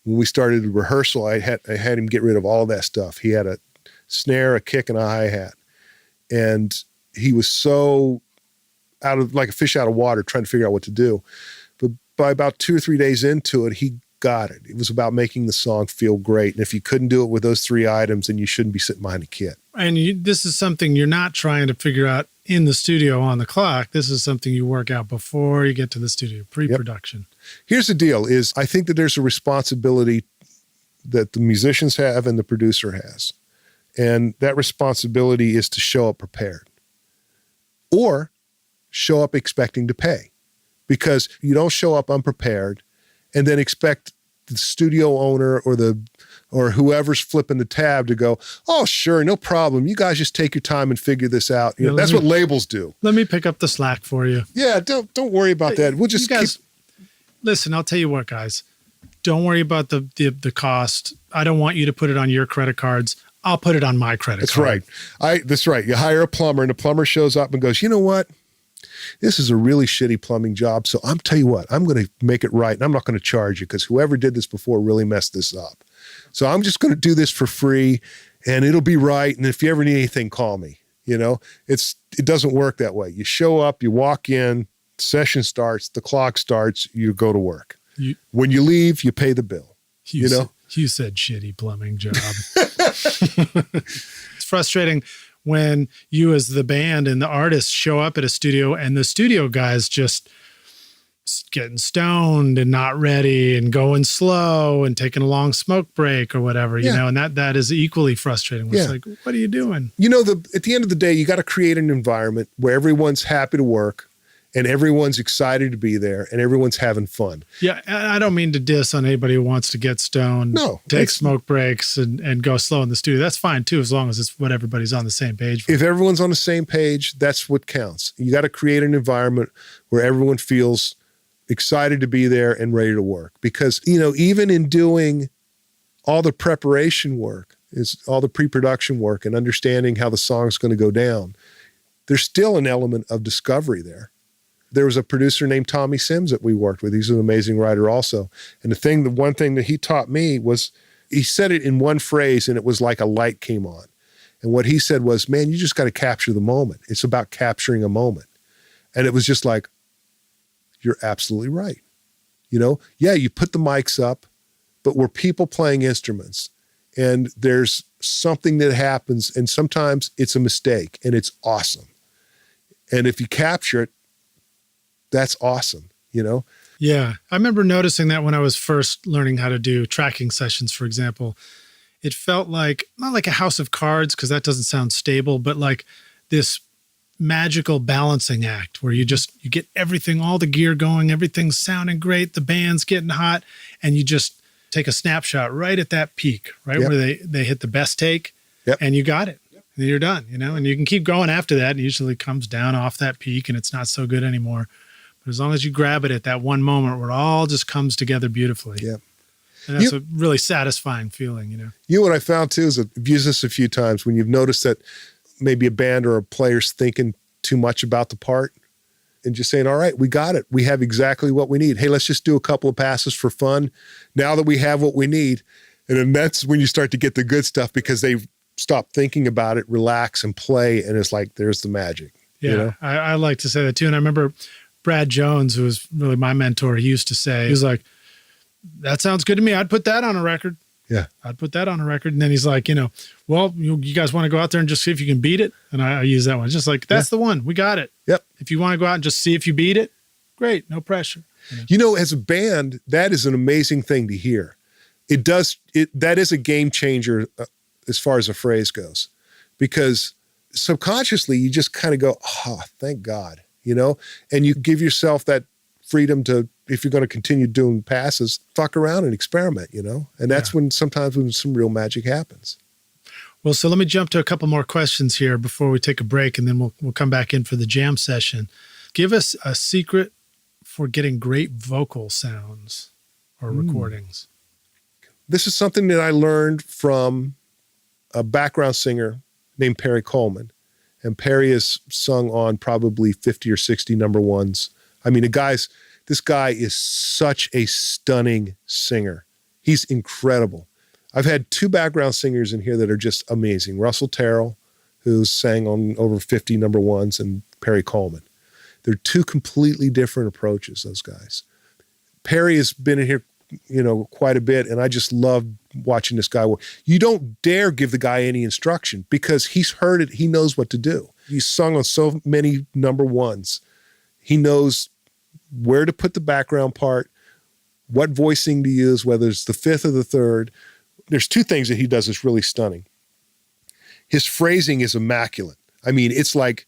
when we started the rehearsal, I had him get rid of all that stuff. He had a snare, a kick, and a hi-hat. And he was so like a fish out of water trying to figure out what to do. But by about 2 or 3 days into it, he got it. It was about making the song feel great. And if you couldn't do it with those 3 items, then you shouldn't be sitting behind a kit. And this is something you're not trying to figure out in the studio on the clock. This is something you work out before you get to the studio, pre-production. Yep. Here's the deal is I think that there's a responsibility that the musicians have and the producer has And that responsibility is to show up prepared or show up expecting to pay, because you don't show up unprepared and then expect the studio owner or whoever's flipping the tab to go, oh, sure, no problem. You guys just take your time and figure this out. You know, that's what labels do. Let me pick up the slack for you. Yeah, don't worry about that. We'll just listen, I'll tell you what, guys. Don't worry about the cost. I don't want you to put it on your credit cards. I'll put it on my credit card. That's right. You hire a plumber and the plumber shows up and goes, you know what? This is a really shitty plumbing job. So I'm tell you what, I'm going to make it right. And I'm not going to charge you because whoever did this before really messed this up. So I'm just going to do this for free and it'll be right. And if you ever need anything, call me. You know, it doesn't work that way. You show up, you walk in, session starts, the clock starts, you go to work. When you leave, you pay the bill. You said shitty plumbing job. It's frustrating when you as the band and the artist show up at a studio and the studio guy's just getting stoned and not ready and going slow and taking a long smoke break or whatever, you know, and that is equally frustrating. It's like, what are you doing? You know, at the end of the day, you got to create an environment where everyone's happy to work and everyone's excited to be there and everyone's having fun. Yeah, I don't mean to diss on anybody who wants to get stoned, take smoke breaks and go slow in the studio. That's fine too, as long as it's what everybody's on the same page for. If everyone's on the same page, that's what counts. You got to create an environment where everyone feels excited to be there and ready to work. Because, you know, even in doing all the preparation work, is all the pre-production work and understanding how the song's going to go down, there's still an element of discovery there. There was a producer named Tommy Sims that we worked with. He's an amazing writer also. And the one thing that he taught me was, he said it in one phrase and it was like a light came on. And what he said was, man, you just got to capture the moment. It's about capturing a moment. And it was just like, you're absolutely right. You know, yeah, you put the mics up, but we're people playing instruments and there's something that happens and sometimes it's a mistake and it's awesome. And if you capture it, that's awesome, you know? Yeah. I remember noticing that when I was first learning how to do tracking sessions, for example, it felt like, not like a house of cards, because that doesn't sound stable, but like this magical balancing act where you get everything, all the gear going, everything's sounding great, the band's getting hot, and you just take a snapshot right at that peak, right? Yep. Where they hit the best take. Yep. And you got it. Yep. And you're done, you know, and you can keep going after that. And usually it comes down off that peak and it's not so good anymore. But as long as you grab it at that one moment where it all just comes together beautifully. Yeah. And that's a really satisfying feeling, you know. You know what I found too is, I've used this a few times, when you've noticed that maybe a band or a player's thinking too much about the part and just saying, all right, we got it. We have exactly what we need. Hey, let's just do a couple of passes for fun now that we have what we need. And then that's when you start to get the good stuff, because they stop thinking about it, relax and play. And it's like, there's the magic. Yeah. You know? I like to say that too. And I remember Brad Jones, who was really my mentor, he used to say, he was like, that sounds good to me. I'd put that on a record. Yeah. I'd put that on a record. And then he's like, you know, well, you guys want to go out there and just see if you can beat it? And I use that one. It's just like, that's the one. We got it. Yep. If you want to go out and just see if you beat it, great. No pressure. You know, as a band, that is an amazing thing to hear. That is a game changer as far as a phrase goes, because subconsciously you just kind of go, oh, thank God, you know, and you give yourself that freedom to, if you're going to continue doing passes, fuck around and experiment, you know? And that's when sometimes some real magic happens. Well, so let me jump to a couple more questions here before we take a break, and then we'll come back in for the jam session. Give us a secret for getting great vocal sounds or recordings. This is something that I learned from a background singer named Perry Coleman. And Perry has sung on probably 50 or 60 number ones. I mean, this guy is such a stunning singer. He's incredible. I've had two background singers in here that are just amazing. Russell Terrell, who's sang on over 50 number ones, and Perry Coleman. They're two completely different approaches, those guys. Perry has been in here, you know, quite a bit, and I just love watching this guy work. You don't dare give the guy any instruction, because he's heard it. He knows what to do. He's sung on so many number ones. He knows where to put the background part, what voicing to use, whether it's the fifth or the third. There's two things that he does that's really stunning. His phrasing is immaculate. I mean, it's like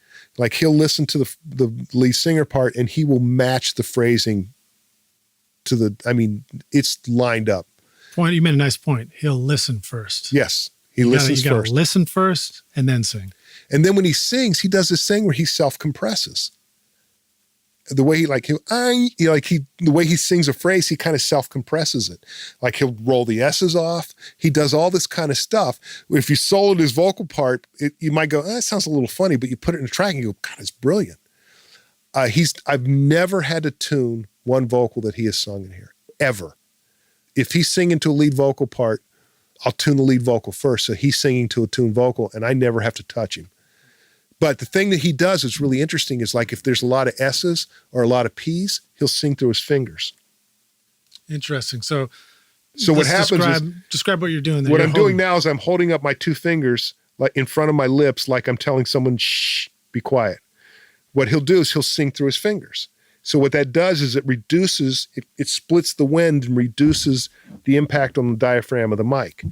he'll listen to the lead singer part and he will match the phrasing to it's lined up. Point. You made a nice point. He'll listen first. Yes. He listens you gotta first. Listen first and then sing. And then when he sings, he does this thing where he self-compresses. The way the way he sings a phrase, he kind of self-compresses it. Like he'll roll the S's off. He does all this kind of stuff. If you soloed his vocal part, you might go, that sounds a little funny, but you put it in a track and you go, God, it's brilliant. I've never had to tune one vocal that he has sung in here, ever. If he's singing to a lead vocal part, I'll tune the lead vocal first. So he's singing to a tuned vocal and I never have to touch him. But the thing that he does is really interesting is like if there's a lot of S's or a lot of P's, he'll sing through his fingers. Interesting. So what happens is... Describe what you're doing there. What I'm doing now is I'm holding up my two fingers like in front of my lips like I'm telling someone, shh, be quiet. What he'll do is he'll sing through his fingers. So what that does is it splits the wind and reduces the impact on the diaphragm of the mic.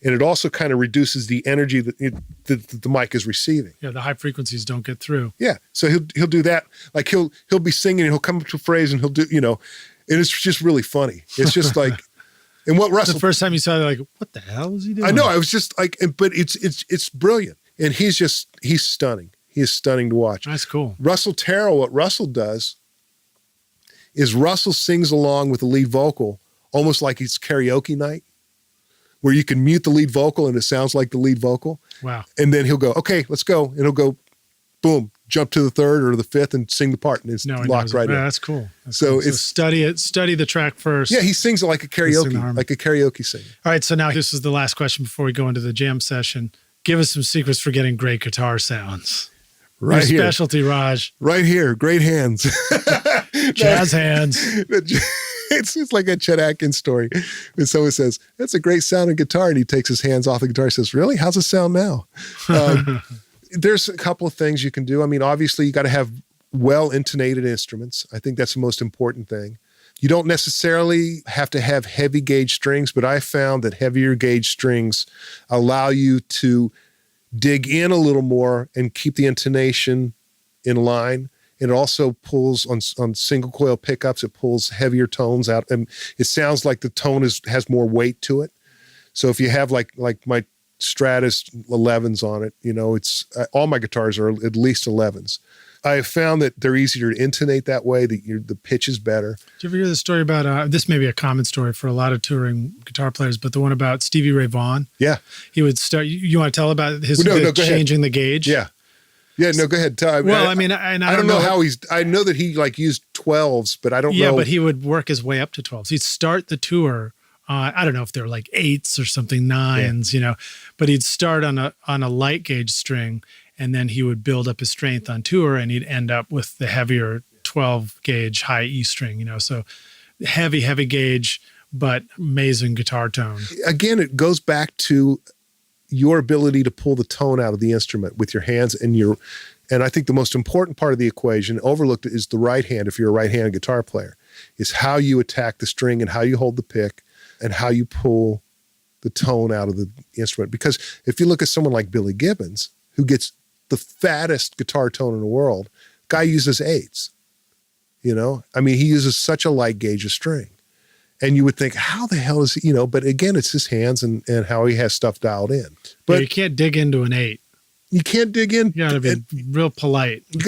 And it also kind of reduces the energy that the mic is receiving. Yeah, the high frequencies don't get through. Yeah, so he'll do that. Like he'll be singing and he'll come up to a phrase and he'll do, and it's just really funny. It's just like, and what Russell... The first time you saw it, like, what the hell is he doing? I know, I was just like, but it's brilliant. And he's stunning. He is stunning to watch. That's cool. Russell Terrell, what Russell does is Russell sings along with the lead vocal almost like it's karaoke night, where you can mute the lead vocal and it sounds like the lead vocal. Wow. And then he'll go, okay, let's go. And he'll go, boom, jump to the third or the fifth and sing the part. And it's locked right in. Yeah, that's cool. So study the track first. Yeah, he sings it like a karaoke singer. All right, so now this is the last question before we go into the jam session. Give us some secrets for getting great guitar sounds. Right Your here. specialty, Raj. Right here. Great hands. Jazz hands. It's like a Chet Atkins story. When someone says, that's a great sounding guitar, and he takes his hands off the guitar and says, really? How's it sound now? There's a couple of things you can do. I mean, obviously, you got to have well-intonated instruments. I think that's the most important thing. You don't necessarily have to have heavy gauge strings, but I found that heavier gauge strings allow you to dig in a little more and keep the intonation in line. It also pulls on single coil pickups. It pulls heavier tones out, and it sounds like the tone has more weight to it. So if you have like my Stratus 11s on it, it's all my guitars are at least 11s. I have found that they're easier to intonate that way. The pitch is better. Did you ever hear the story about this? May be a common story for a lot of touring guitar players, but the one about Stevie Ray Vaughan. Yeah, he would start. You want to tell about his changing the gauge? Yeah. Yeah, no, go ahead. Well, I mean, and I don't know how I know that he used 12s, but I don't know. Yeah, but he would work his way up to 12s. He'd start the tour. I don't know if they're like 8s or something, 9s, but he'd start on a light gauge string, and then he would build up his strength on tour, and he'd end up with the heavier 12 gauge high E string, so heavy gauge, but amazing guitar tone. Again, it goes back to your ability to pull the tone out of the instrument with your hands and I think the most important part of the equation, overlooked, is the right hand. If you're a right-handed guitar player, is how you attack the string and how you hold the pick and how you pull the tone out of the instrument. Because if you look at someone like Billy Gibbons, who gets the fattest guitar tone in the world, guy uses 8s. I mean, he uses such a light gauge of string. And you would think, how the hell is he, but again, it's his hands and how he has stuff dialed in. But you can't dig into an 8. You can't dig in. You got to be real polite. You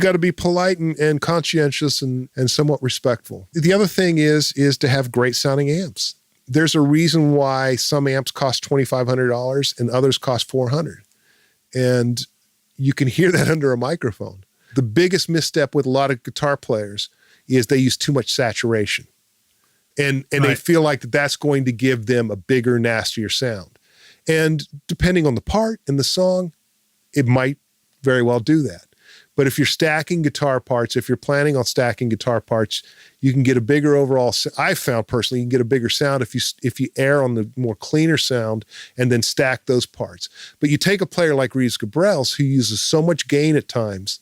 got to be polite and conscientious and somewhat respectful. The other thing is to have great sounding amps. There's a reason why some amps cost $2,500 and others cost $400. And you can hear that under a microphone. The biggest misstep with a lot of guitar players is they use too much saturation. And right. They feel like that's going to give them a bigger, nastier sound. And depending on the part and the song, it might very well do that. But if you're stacking guitar parts, if you're planning on stacking guitar parts, you can get a bigger overall. I found personally, you can get a bigger sound if you err on the more cleaner sound and then stack those parts. But you take a player like Reeves Gabrels, who uses so much gain at times,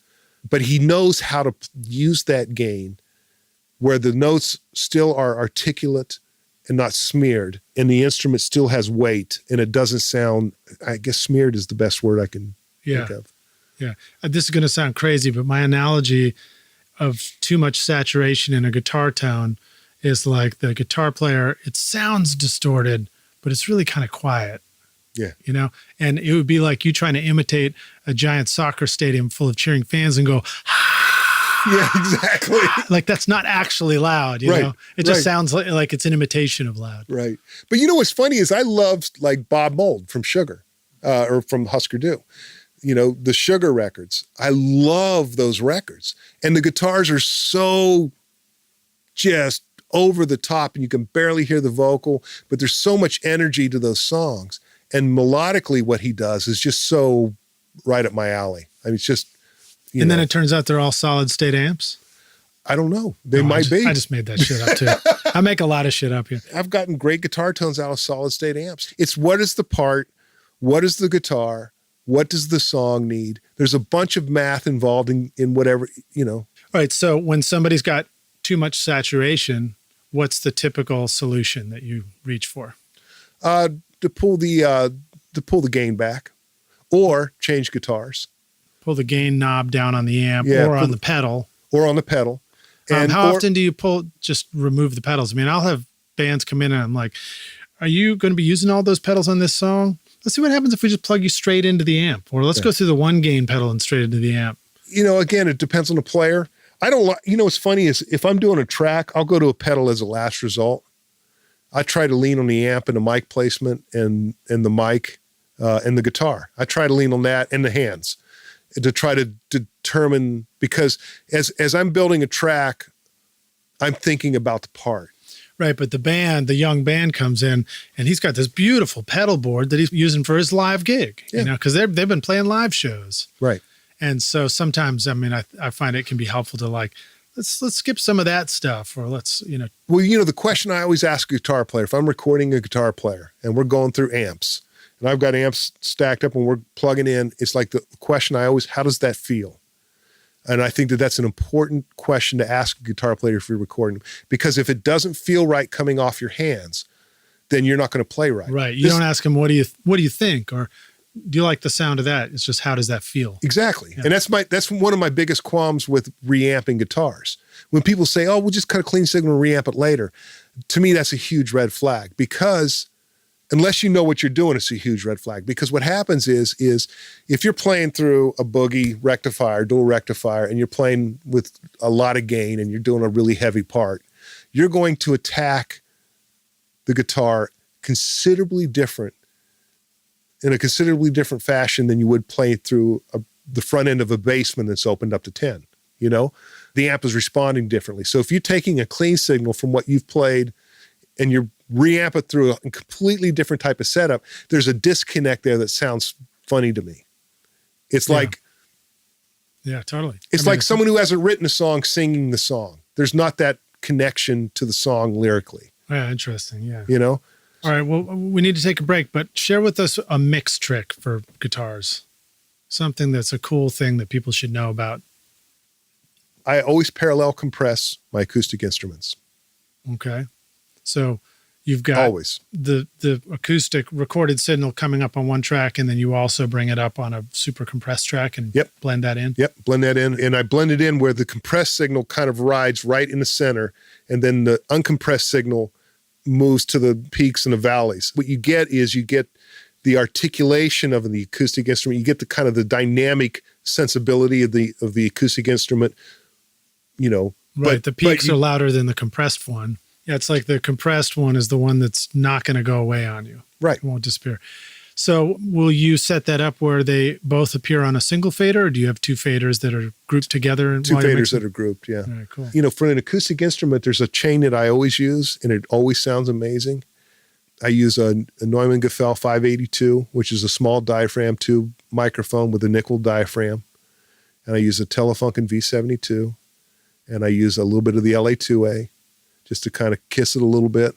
but he knows how to use that gain where the notes still are articulate and not smeared, and the instrument still has weight and it doesn't sound, I guess smeared is the best word I can think of. Yeah. This is going to sound crazy, but my analogy of too much saturation in a guitar tone is like the guitar player, it sounds distorted, but it's really kind of quiet. Yeah. You know, and it would be like you trying to imitate a giant soccer stadium full of cheering fans and go, yeah, exactly. Like that's not actually loud, you know? It just sounds like it's an imitation of loud. Right. But you know what's funny is I loved like Bob Mould from Sugar or from Husker Du. You know, the Sugar records. I love those records. And the guitars are so just over the top and you can barely hear the vocal, but there's so much energy to those songs. And melodically what he does is just so right up my alley. I mean, it's just, and then it turns out they're all solid state amps. I don't know. They might be. I just made that shit up too. I make a lot of shit up here. I've gotten great guitar tones out of solid state amps. It's what is the part? What is the guitar? What does the song need? There's a bunch of math involved in whatever, you know. All right. So when somebody's got too much saturation, what's the typical solution that you reach for? To pull the gain back or change guitars. Pull the gain knob down on the amp or on the pedal. Or on the pedal. And how often do you just remove the pedals? I mean, I'll have bands come in and I'm like, are you going to be using all those pedals on this song? Let's see what happens if we just plug you straight into the amp. Or let's go through the one gain pedal and straight into the amp. You know, again, it depends on the player. I don't like, you know, what's funny is if I'm doing a track, I'll go to a pedal as a last result. I try to lean on the amp and the mic placement and the mic and the guitar. I try to lean on that and the hands to try to determine, because as I'm building a track, I'm thinking about the part. Right, but the young band comes in and he's got this beautiful pedal board that he's using for his live gig, you know, because they've been playing live shows. Right. And so sometimes, I mean, I find it can be helpful to like, let's skip some of that stuff, or let's, you know. Well, you know, the question I always ask a guitar player, if I'm recording a guitar player and we're going through amps and I've got amps stacked up and we're plugging in, it's like the question I always, how does that feel? And I think that that's an important question to ask a guitar player if you're recording, because if it doesn't feel right coming off your hands, then you're not going to play right. Right. You don't ask them, what do you think? Or do you like the sound of that? It's just, how does that feel? Exactly. Yeah. And that's one of my biggest qualms with reamping guitars. When people say, oh, we'll just cut a clean signal and reamp it later. To me, that's a huge red flag, because unless you know what you're doing, it's a huge red flag. Because what happens is if you're playing through a boogie rectifier, dual rectifier, and you're playing with a lot of gain and you're doing a really heavy part, you're going to attack the guitar in a considerably different fashion than you would play through the front end of a basement that's opened up to 10, you know? The amp is responding differently. So if you're taking a clean signal from what you've played and you're reamp it through a completely different type of setup, there's a disconnect there that sounds funny to me. It's like... Yeah, totally. It's like someone who hasn't written a song singing the song. There's not that connection to the song lyrically. Yeah, interesting, yeah. You know? All right, well, we need to take a break, but share with us a mix trick for guitars. Something that's a cool thing that people should know about. I always parallel compress my acoustic instruments. Okay. So you've got always the acoustic recorded signal coming up on one track, and then you also bring it up on a super compressed track and blend that in? Yep, blend that in. And I blend it in where the compressed signal kind of rides right in the center, and then the uncompressed signal moves to the peaks and the valleys. What you get is the articulation of the acoustic instrument. You get the kind of the dynamic sensibility of the acoustic instrument, you know. Right, the peaks are louder than the compressed one. Yeah, it's like the compressed one is the one that's not going to go away on you. Right. It won't disappear. So will you set that up where they both appear on a single fader, or do you have two faders that are grouped together? Two faders that are grouped, yeah. All right, cool. You know, for an acoustic instrument, there's a chain that I always use, and it always sounds amazing. I use a Neumann Gefell 582, which is a small diaphragm tube microphone with a nickel diaphragm. And I use a Telefunken V72, and I use a little bit of the LA2A just to kind of kiss it a little bit.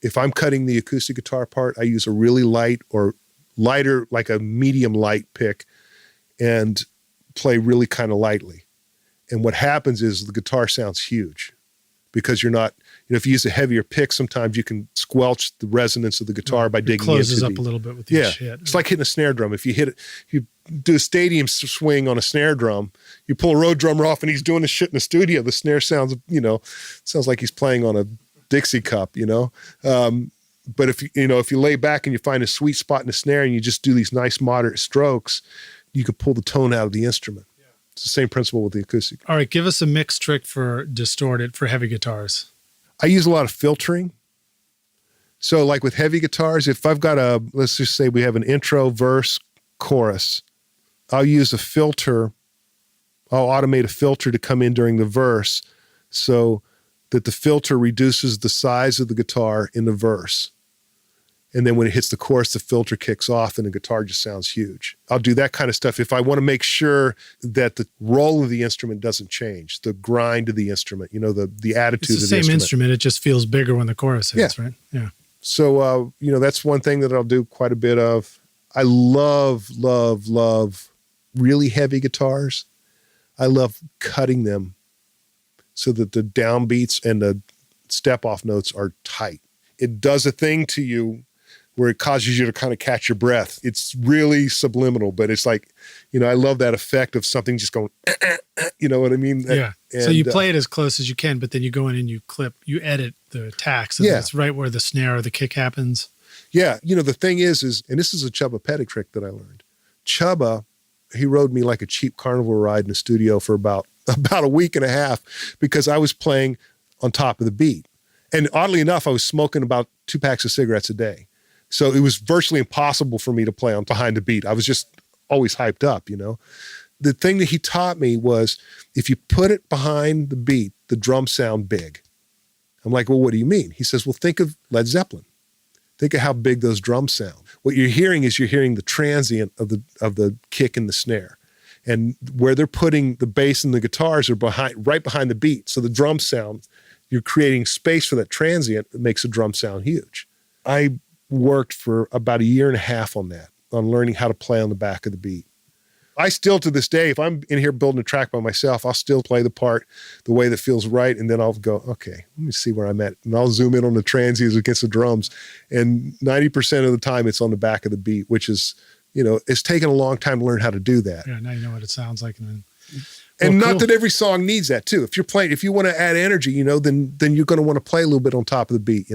If I'm cutting the acoustic guitar part, I use a really light or lighter, like a medium light pick, and play really kind of lightly. And what happens is the guitar sounds huge because you're not if you use a heavier pick, sometimes you can squelch the resonance of the guitar by digging into it. It closes up a little bit with each hit. It's like hitting a snare drum. If you hit it, you do a stadium swing on a snare drum, you pull a road drummer off and he's doing this shit in the studio. The snare sounds like he's playing on a Dixie cup, But if you lay back and you find a sweet spot in the snare and you just do these nice moderate strokes, you can pull the tone out of the instrument. Yeah. It's the same principle with the acoustic. All right, give us a mix trick for distorted for heavy guitars. I use a lot of filtering. So like with heavy guitars, if I've got let's just say we have an intro, verse, chorus, I'll use a filter. I'll automate a filter to come in during the verse so that the filter reduces the size of the guitar in the verse. And then when it hits the chorus, the filter kicks off and the guitar just sounds huge. I'll do that kind of stuff if I want to make sure that the role of the instrument doesn't change, the grind of the instrument, the attitude of the instrument. It's the same instrument. It just feels bigger when the chorus hits, right? Yeah. So, that's one thing that I'll do quite a bit of. I love, love, love really heavy guitars. I love cutting them so that the downbeats and the step-off notes are tight. It does a thing to you where it causes you to kind of catch your breath. It's really subliminal, but it's like, I love that effect of something just going, you know what I mean? Yeah. And, so you play it as close as you can, but then you go in and you edit the attack so that it's right where the snare or the kick happens. Yeah. The thing is, and this is a Chubba Pettit trick that I learned. Chubba, he rode me like a cheap carnival ride in the studio for about a week and a half because I was playing on top of the beat. And oddly enough, I was smoking about 2 packs of cigarettes a day. So it was virtually impossible for me to play on behind the beat. I was just always hyped up, The thing that he taught me was if you put it behind the beat, the drums sound big. I'm like, well, what do you mean? He says, well, think of Led Zeppelin. Think of how big those drums sound. What you're hearing is the transient of the kick and the snare. And where they're putting the bass and the guitars are right behind the beat. So the drum sound, you're creating space for that transient that makes the drum sound huge. I worked for about 1.5 years on that, on learning how to play on the back of the beat. I still, to this day, if I'm in here building a track by myself, I'll still play the part the way that feels right. And then I'll go, okay, let me see where I'm at. And I'll zoom in on the transients against the drums. And 90% of the time it's on the back of the beat, which is, it's taken a long time to learn how to do that. Yeah, now you know what it sounds like. Not that every song needs that too. If you want to add energy, then you're going to want to play a little bit on top of the beat,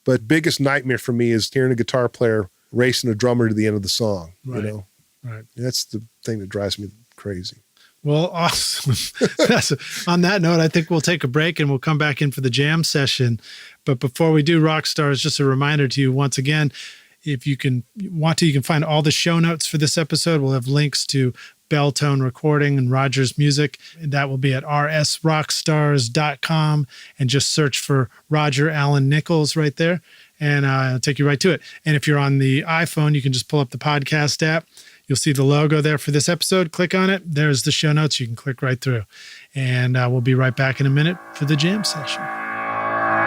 But biggest nightmare for me is hearing a guitar player racing a drummer to the end of the song, Right. That's the thing that drives me crazy. Well, awesome. On that note, I think we'll take a break and we'll come back in for the jam session. But before we do, rock stars, just a reminder to you once again, if you can find all the show notes for this episode. We'll have links to Belltone Recording and Roger's music. That will be at rsrockstars.com and just search for Roger Alan Nichols right there and it'll take you right to it. And if you're on the iPhone, you can just pull up the podcast app. You'll see the logo there for this episode. Click on it. There's the show notes. You can click right through. And we'll be right back in a minute for the jam session.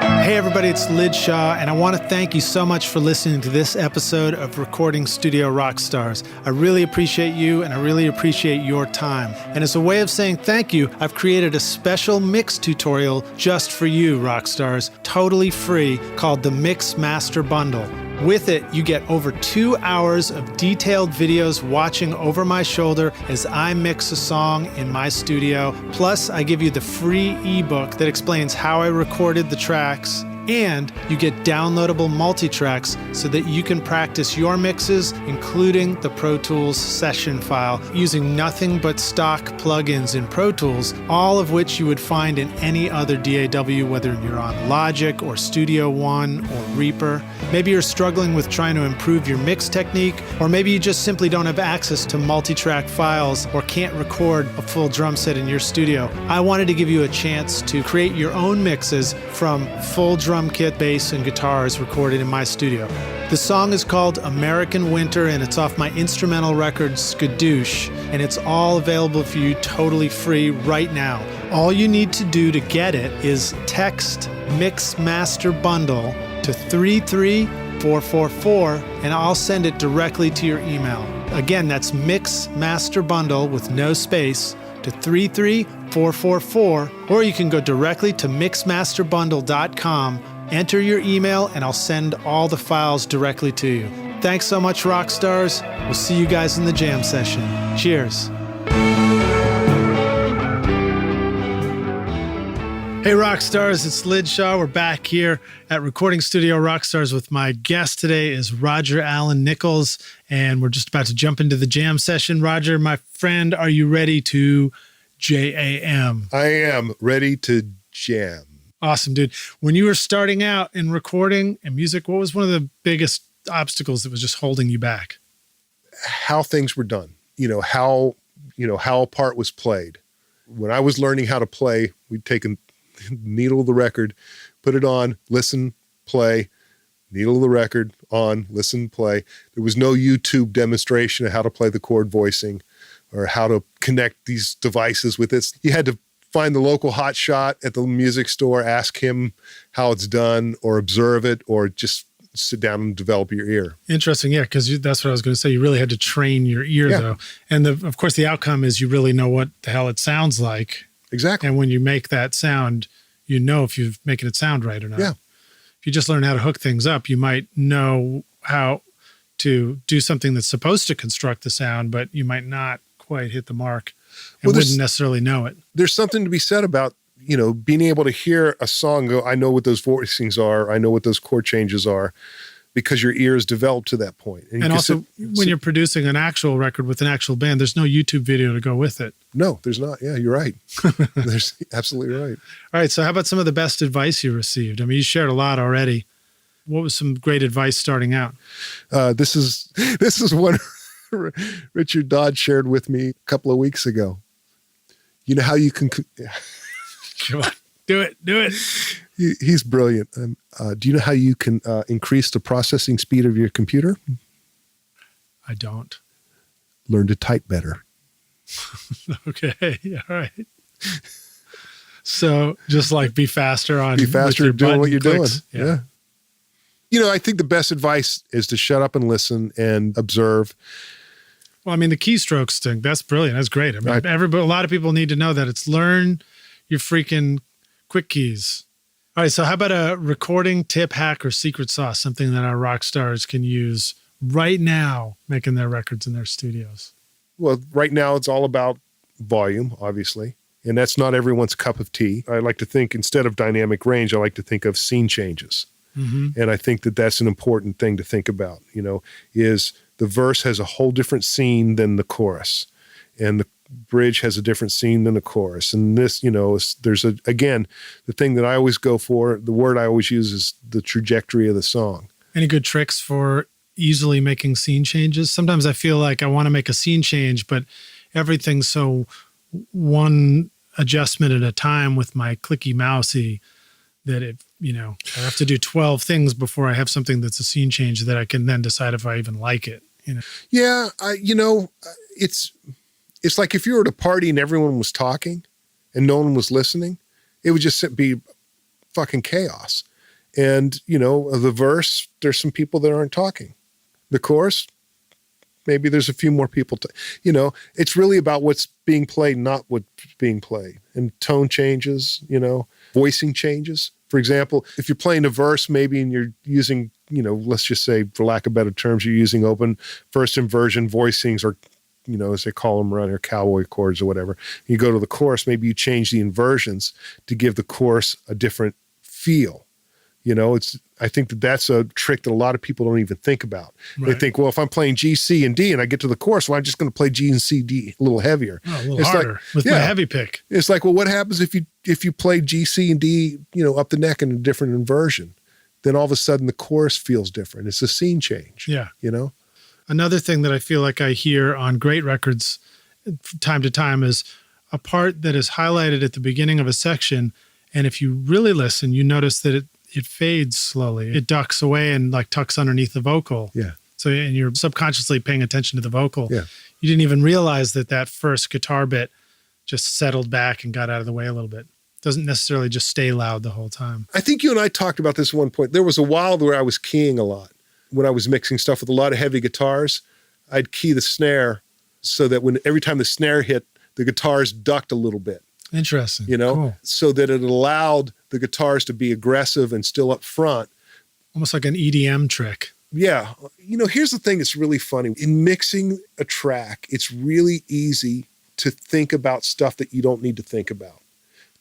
Hey everybody, it's Lid Shaw, and I want to thank you so much for listening to this episode of Recording Studio Rockstars. I really appreciate you, and I really appreciate your time. And as a way of saying thank you, I've created a special mix tutorial just for you, Rockstars, totally free, called the Mix Master Bundle. With it, you get over 2 hours of detailed videos watching over my shoulder as I mix a song in my studio. Plus, I give you the free ebook that explains how I recorded the tracks. And you get downloadable multitracks so that you can practice your mixes, including the Pro Tools session file, using nothing but stock plugins in Pro Tools, all of which you would find in any other DAW, whether you're on Logic or Studio One or Reaper. Maybe you're struggling with trying to improve your mix technique, or maybe you just simply don't have access to multitrack files or can't record a full drum set in your studio. I wanted to give you a chance to create your own mixes from full drum kit, bass, and guitars recorded in my studio. The song is called American Winter, and it's off my instrumental record Skadoosh, and it's all available for you totally free right now. All you need to do to get it is text Mix Master Bundle to 33444, and I'll send it directly to your email. Again, that's Mix Master Bundle with no space to 33444. 444, or you can go directly to mixmasterbundle.com, enter your email, and I'll send all the files directly to you. Thanks so much, rock stars. We'll see you guys in the jam session. Cheers. Hey, rock stars, it's Lid Shaw. We're back here at Recording Studio Rockstars with my guest today is Roger Alan Nichols, and we're just about to jump into the jam session. Roger, my friend, are you ready to JAM? I am ready to jam. Awesome, dude. When you were starting out in recording and music, what was one of the biggest obstacles that was just holding you back? How things were done, how a part was played. When I was learning how to play, we'd take a needle of the record, put it on, listen, play, needle of the record, on, listen, play. There was no YouTube demonstration of how to play the chord voicing or how to connect these devices with this. You had to find the local hot shot at the music store, ask him how it's done, or observe it, or just sit down and develop your ear. Interesting, yeah, because that's what I was going to say. You really had to train your ear, though. And of course, the outcome is you really know what the hell it sounds like. Exactly. And when you make that sound, you know if you're making it sound right or not. Yeah. If you just learn how to hook things up, you might know how to do something that's supposed to construct the sound, but you might not quite hit the mark and wouldn't necessarily know it. There's something to be said about, being able to hear a song go, I know what those voicings are, I know what those chord changes are, because your ear is developed to that point. And also, when you're producing an actual record with an actual band, there's no YouTube video to go with it. No, there's not. Yeah, you're right. There's absolutely right. All right, so how about some of the best advice you received? I mean, you shared a lot already. What was some great advice starting out? This is one Richard Dodd shared with me a couple of weeks ago. You know how you can... Come on, do it. He's brilliant. Do you know how you can increase the processing speed of your computer? I don't. Learn to type better. Okay, all right. So just like be faster doing what you're clicks. doing. Yeah. I think the best advice is to shut up and listen and observe. Well, I mean, the keystrokes thing, that's brilliant. That's great. I mean, a lot of people need to know that it's learn your freaking quick keys. All right, so how about a recording tip, hack, or secret sauce, something that our rock stars can use right now making their records in their studios? Well, right now it's all about volume, obviously, and that's not everyone's cup of tea. I like to think, instead of dynamic range, I like to think of scene changes. Mm-hmm. And I think that that's an important thing to think about, is the verse has a whole different scene than the chorus, and the bridge has a different scene than the chorus. And this, there's again, the thing that I always go for, the word I always use is the trajectory of the song. Any good tricks for easily making scene changes? Sometimes I feel like I want to make a scene change, but everything's so one adjustment at a time with my clicky mousey that I have to do 12 things before I have something that's a scene change that I can then decide if I even like it. Yeah. It's like if you were at a party and everyone was talking and no one was listening, it would just be fucking chaos. And, the verse, there's some people that aren't talking. The chorus, maybe there's a few more people. It's really about what's being played, not what's being played. And tone changes, voicing changes. For example, if you're playing a verse, maybe, and you're using, let's just say, for lack of better terms, you're using open first inversion voicings, or as they call them around here, cowboy chords or whatever. You go to the chorus, maybe you change the inversions to give the chorus a different feel. I think that's a trick that a lot of people don't even think about. Right. They think, well, if I'm playing G, C, and D and I get to the chorus, well, I'm just going to play G and C, D a little heavier. A little harder with my heavy pick. It's like, well, what happens if you play G, C, and D, up the neck in a different inversion? Then all of a sudden the chorus feels different. It's a scene change. Yeah. Another thing that I feel like I hear on great records from time to time is a part that is highlighted at the beginning of a section. And if you really listen, you notice that it fades slowly. It ducks away and like tucks underneath the vocal. Yeah. So, and you're subconsciously paying attention to the vocal. Yeah. You didn't even realize that first guitar bit just settled back and got out of the way a little bit. Doesn't necessarily just stay loud the whole time. I think you and I talked about this at one point. There was a while where I was keying a lot. When I was mixing stuff with a lot of heavy guitars, I'd key the snare so that every time the snare hit, the guitars ducked a little bit. Interesting. Cool. So that it allowed the guitars to be aggressive and still up front. Almost like an EDM trick. Yeah. Here's the thing that's really funny. In mixing a track, it's really easy to think about stuff that you don't need to think about,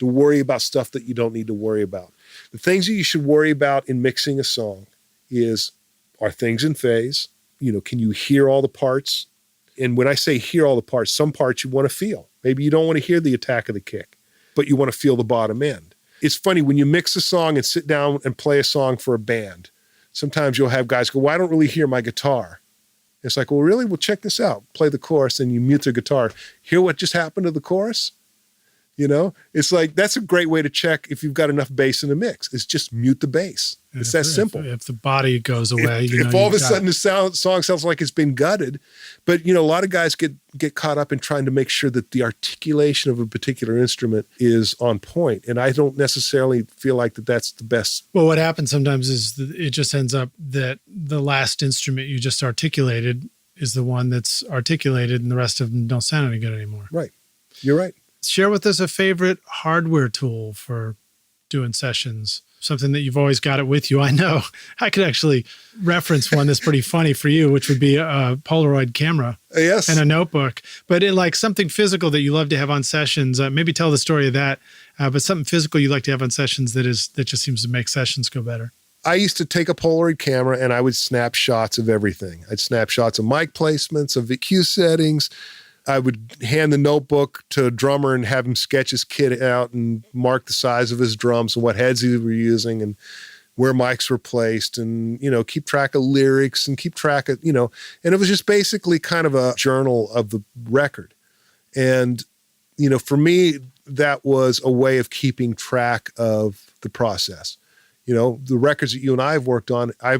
to worry about stuff that you don't need to worry about. The things that you should worry about in mixing a song are things in phase? Can you hear all the parts? And when I say hear all the parts, some parts you want to feel. Maybe you don't want to hear the attack of the kick, but you want to feel the bottom end. It's funny, when you mix a song and sit down and play a song for a band, sometimes you'll have guys go, well, I don't really hear my guitar. It's like, well, really? Well, check this out. Play the chorus and you mute the guitar. Hear what just happened to the chorus? It's like, that's a great way to check if you've got enough bass in the mix. It's just mute the bass. It's that simple. If the body goes away, if all of a sudden the song sounds like it's been gutted, but a lot of guys get caught up in trying to make sure that the articulation of a particular instrument is on point, and I don't necessarily feel like that's the best. Well, what happens sometimes is that it just ends up that the last instrument you just articulated is the one that's articulated, and the rest of them don't sound any good anymore. Right, you're right. Share with us a favorite hardware tool for doing sessions, something that you've always got it with you. I know I could actually reference one that's pretty funny for you, which would be a Polaroid camera and a notebook, but like something physical that you love to have on sessions. Maybe tell the story of that, but something physical you like to have on sessions that just seems to make sessions go better. I used to take a Polaroid camera and I would snap shots of everything. I'd snap shots of mic placements, of EQ settings. I would hand the notebook to a drummer and have him sketch his kit out and mark the size of his drums and what heads he were using and where mics were placed and, keep track of lyrics and keep track of, and it was just basically kind of a journal of the record. And, for me, that was a way of keeping track of the process. The records that you and I have worked on, I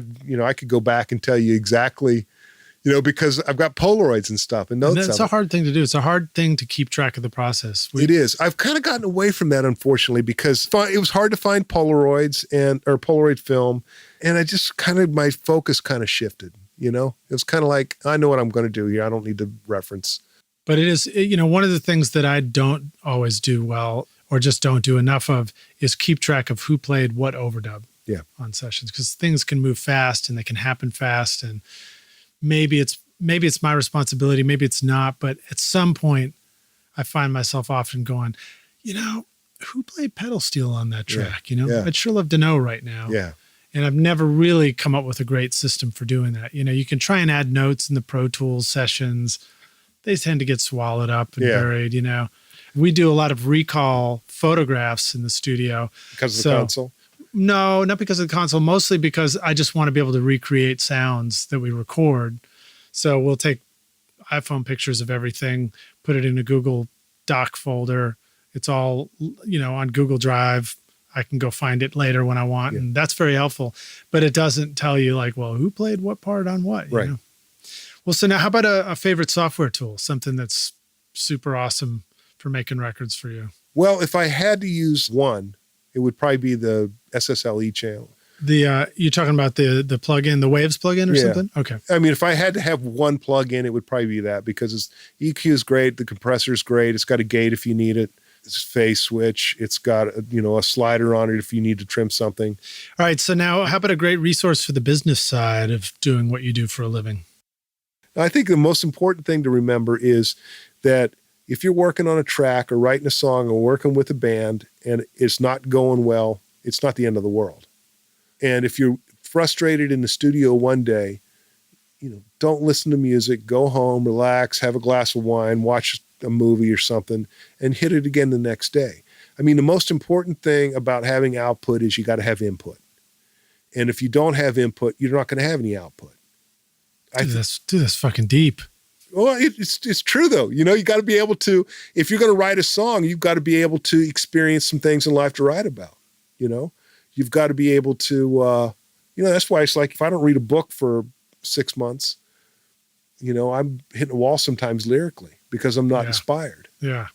could go back and tell you exactly, because I've got Polaroids and stuff and notes. It's a hard thing to do. It's a hard thing to keep track of the process. It is. I've kind of gotten away from that, unfortunately, because it was hard to find Polaroids or Polaroid film. And I just my focus kind of shifted, It was kind of like, I know what I'm going to do here. I don't need to reference. But it is, one of the things that I don't always do well or just don't do enough of is keep track of who played what overdub on sessions, because things can move fast and they can happen fast, and maybe it's my responsibility, maybe it's not, but at some point I find myself often going, who played pedal steel on that track? I'd sure love to know right now. Yeah. And I've never really come up with a great system for doing that. You can try and add notes in the Pro Tools sessions. They tend to get swallowed up and buried, We do a lot of recall photographs in the studio. Because of the console? No, not because of the console, mostly because I just want to be able to recreate sounds that we record. So we'll take iPhone pictures of everything, put it in a Google Doc folder. It's all, on Google Drive. I can go find it later when I want. And that's very helpful. But it doesn't tell you who played what part on what, right. Well, so now how about a favorite software tool, something that's super awesome for making records for you? Well, if I had to use one, it would probably be the SSLE channel. You're talking about the plugin, the Waves plugin or something? Okay. I mean, if I had to have one plugin, it would probably be that, because EQ is great. The compressor is great. It's got a gate if you need it. It's a phase switch. It's got a slider on it if you need to trim something. All right. So now how about a great resource for the business side of doing what you do for a living? I think the most important thing to remember is that if you're working on a track or writing a song or working with a band and it's not going well, it's not the end of the world. And if you're frustrated in the studio one day, don't listen to music, go home, relax, have a glass of wine, watch a movie or something, and hit it again the next day. I mean, the most important thing about having output is you got to have input. And if you don't have input, you're not going to have any output. That's fucking deep. Well, it's true though. You got to be able to, if you're going to write a song, you've got to be able to experience some things in life to write about. You've got to be able to, that's why it's like, if I don't read a book for 6 months, I'm hitting a wall sometimes lyrically because I'm not inspired. Yeah.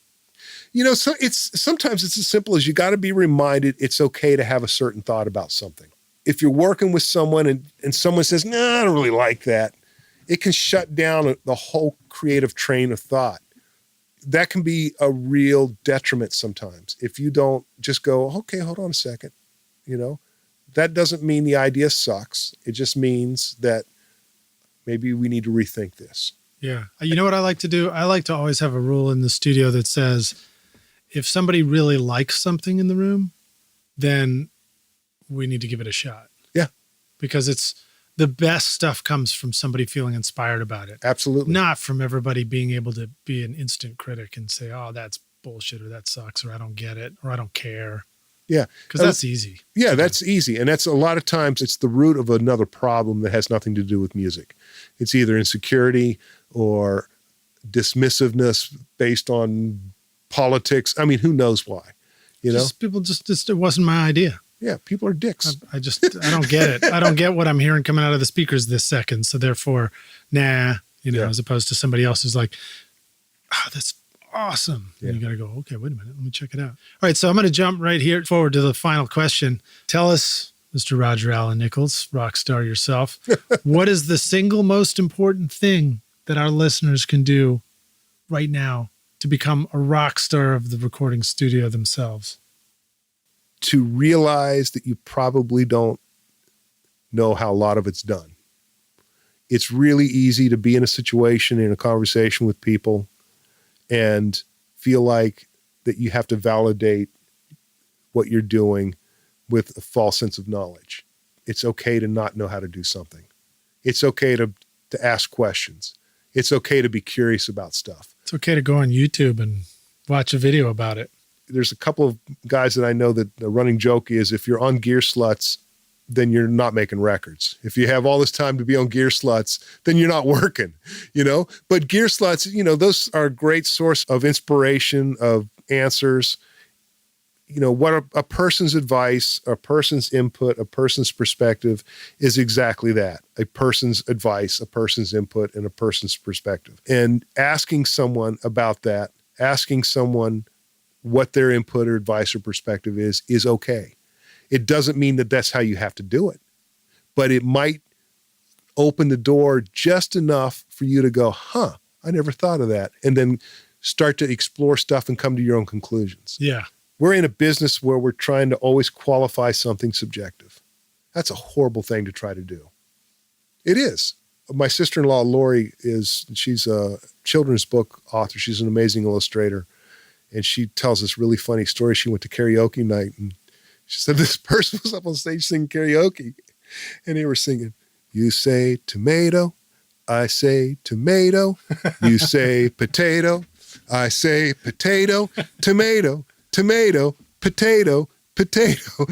So sometimes it's as simple as you got to be reminded it's okay to have a certain thought about something. If you're working with someone and someone says, no, I don't really like that, it can shut down the whole creative train of thought. that can be a real detriment sometimes. If you don't just go, okay, hold on a second, that doesn't mean the idea sucks. It just means that maybe we need to rethink this. Yeah. You know what I like to do? I like to always have a rule in the studio that says, if somebody really likes something in the room, then we need to give it a shot. Yeah. Because it's the best stuff comes from somebody feeling inspired about it. Absolutely. Not from everybody being able to be an instant critic and say, oh, that's bullshit, or that sucks, or I don't get it, or I don't care. Yeah. Because that's easy. Yeah, that's easy. And that's a lot of times it's the root of another problem that has nothing to do with music. It's either insecurity or dismissiveness based on politics. I mean, who knows why? People just, it wasn't my idea. Yeah, people are dicks. I don't get it. I don't get what I'm hearing coming out of the speakers this second. So therefore, as opposed to somebody else who's like, oh, that's awesome. Yeah. And you got to go, okay, wait a minute. Let me check it out. All right. So I'm going to jump right here forward to the final question. Tell us, Mr. Roger Alan Nichols, rock star yourself, what is the single most important thing that our listeners can do right now to become a rock star of the recording studio themselves? To realize that you probably don't know how a lot of it's done. It's really easy to be in a situation, in a conversation with people, and feel like that you have to validate what you're doing with a false sense of knowledge. It's okay to not know how to do something. It's okay to ask questions. It's okay to be curious about stuff. It's okay to go on YouTube and watch a video about it. There's a couple of guys that I know that the running joke is if you're on Gear Sluts, then you're not making records. If you have all this time to be on Gear Sluts, then you're not working, But Gear Sluts, those are a great source of inspiration, of answers. What a person's advice, a person's input, a person's perspective is exactly that. A person's advice, a person's input, and a person's perspective. And asking someone about that, asking someone what their input or advice or perspective is okay. It doesn't mean that that's how you have to do it, but it might open the door just enough for you to go, I never thought of that. And then start to explore stuff and come to your own conclusions. Yeah. We're in a business where we're trying to always qualify something subjective. That's a horrible thing to try to do. It is. My sister-in-law, Lori, she's a children's book author. She's an amazing illustrator. And she tells this really funny story. She went to karaoke night and she said this person was up on stage singing karaoke. And they were singing, you say tomato, I say tomato. You say potato, I say potato, tomato, tomato, potato, potato.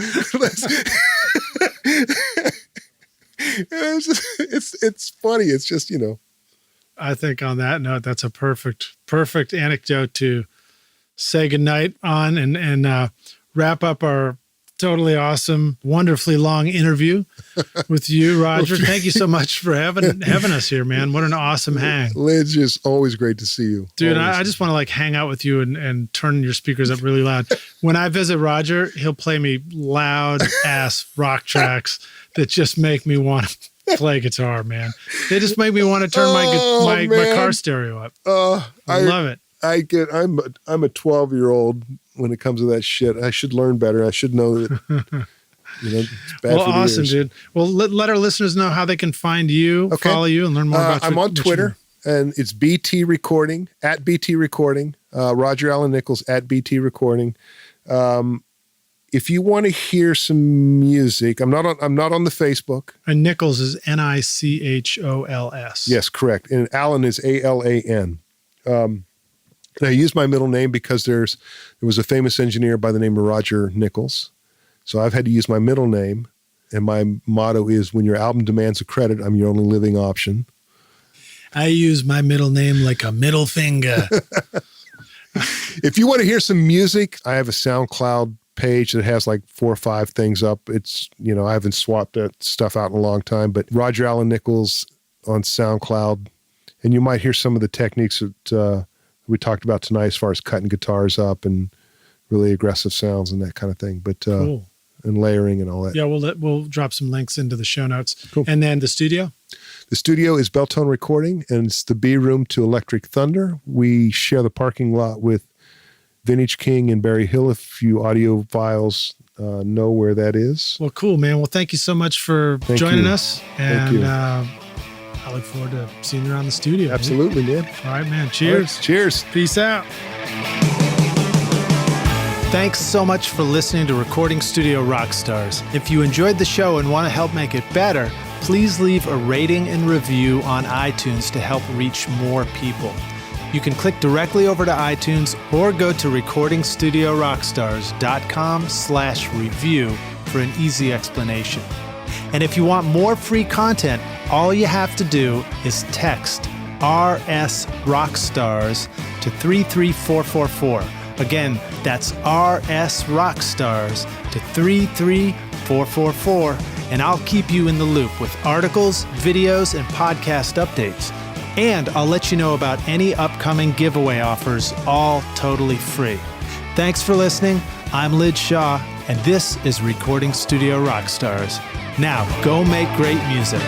It's funny. It's just, I think on that note, that's a perfect anecdote to say goodnight on and wrap up our totally awesome, wonderfully long interview with you, Roger. Thank you so much for having us here, man. What an awesome hang. Lidge, is always great to see you. Dude, I just want to hang out with you and turn your speakers up really loud. When I visit Roger, he'll play me loud ass rock tracks that just make me want to play guitar, man. They just make me want to turn my car stereo up. I love it. I'm a 12-year-old when it comes to that shit. I should learn better. I should know that, it's bad for the awesome, ears. Dude. Well, let our listeners know how they can find you, follow you, and learn more about you. I'm on Twitter, and it's BT Recording, at BT Recording. Roger Alan Nichols, at BT Recording. If you want to hear some music, I'm not on the Facebook. And Nichols is Nichols. Yes, correct. And Alan is ALAN. And I use my middle name because there was a famous engineer by the name of Roger Nichols. So I've had to use my middle name. And my motto is, when your album demands a credit, I'm your only living option. I use my middle name like a middle finger. If you want to hear some music, I have a SoundCloud page that has 4 or 5 things up. It's, I haven't swapped that stuff out in a long time, but Roger Alan Nichols on SoundCloud. And you might hear some of the techniques that we talked about tonight as far as cutting guitars up and really aggressive sounds and that kind of thing. But cool. and layering and all that. Yeah, we'll drop some links into the show notes. Cool. And then the studio? The studio is Belltone Recording, and it's the B room to Electric Thunder. We share the parking lot with Vintage King in Berry Hill, if you audiophiles know where that is. Well, cool, man. Well, thank you so much for joining us. And I look forward to seeing you around the studio. Absolutely, man. All right, man. Cheers. Right. Cheers. Peace out. Thanks so much for listening to Recording Studio Rockstars. If you enjoyed the show and want to help make it better, please leave a rating and review on iTunes to help reach more people. You can click directly over to iTunes or go to recordingstudiorockstars.com/review for an easy explanation. And if you want more free content, all you have to do is text RS Rockstars to 33444. Again, that's RS Rockstars to 33444, and I'll keep you in the loop with articles, videos, and podcast updates. And I'll let you know about any upcoming giveaway offers, all totally free. Thanks for listening. I'm Lid Shaw, and this is Recording Studio Rockstars. Now, go make great music.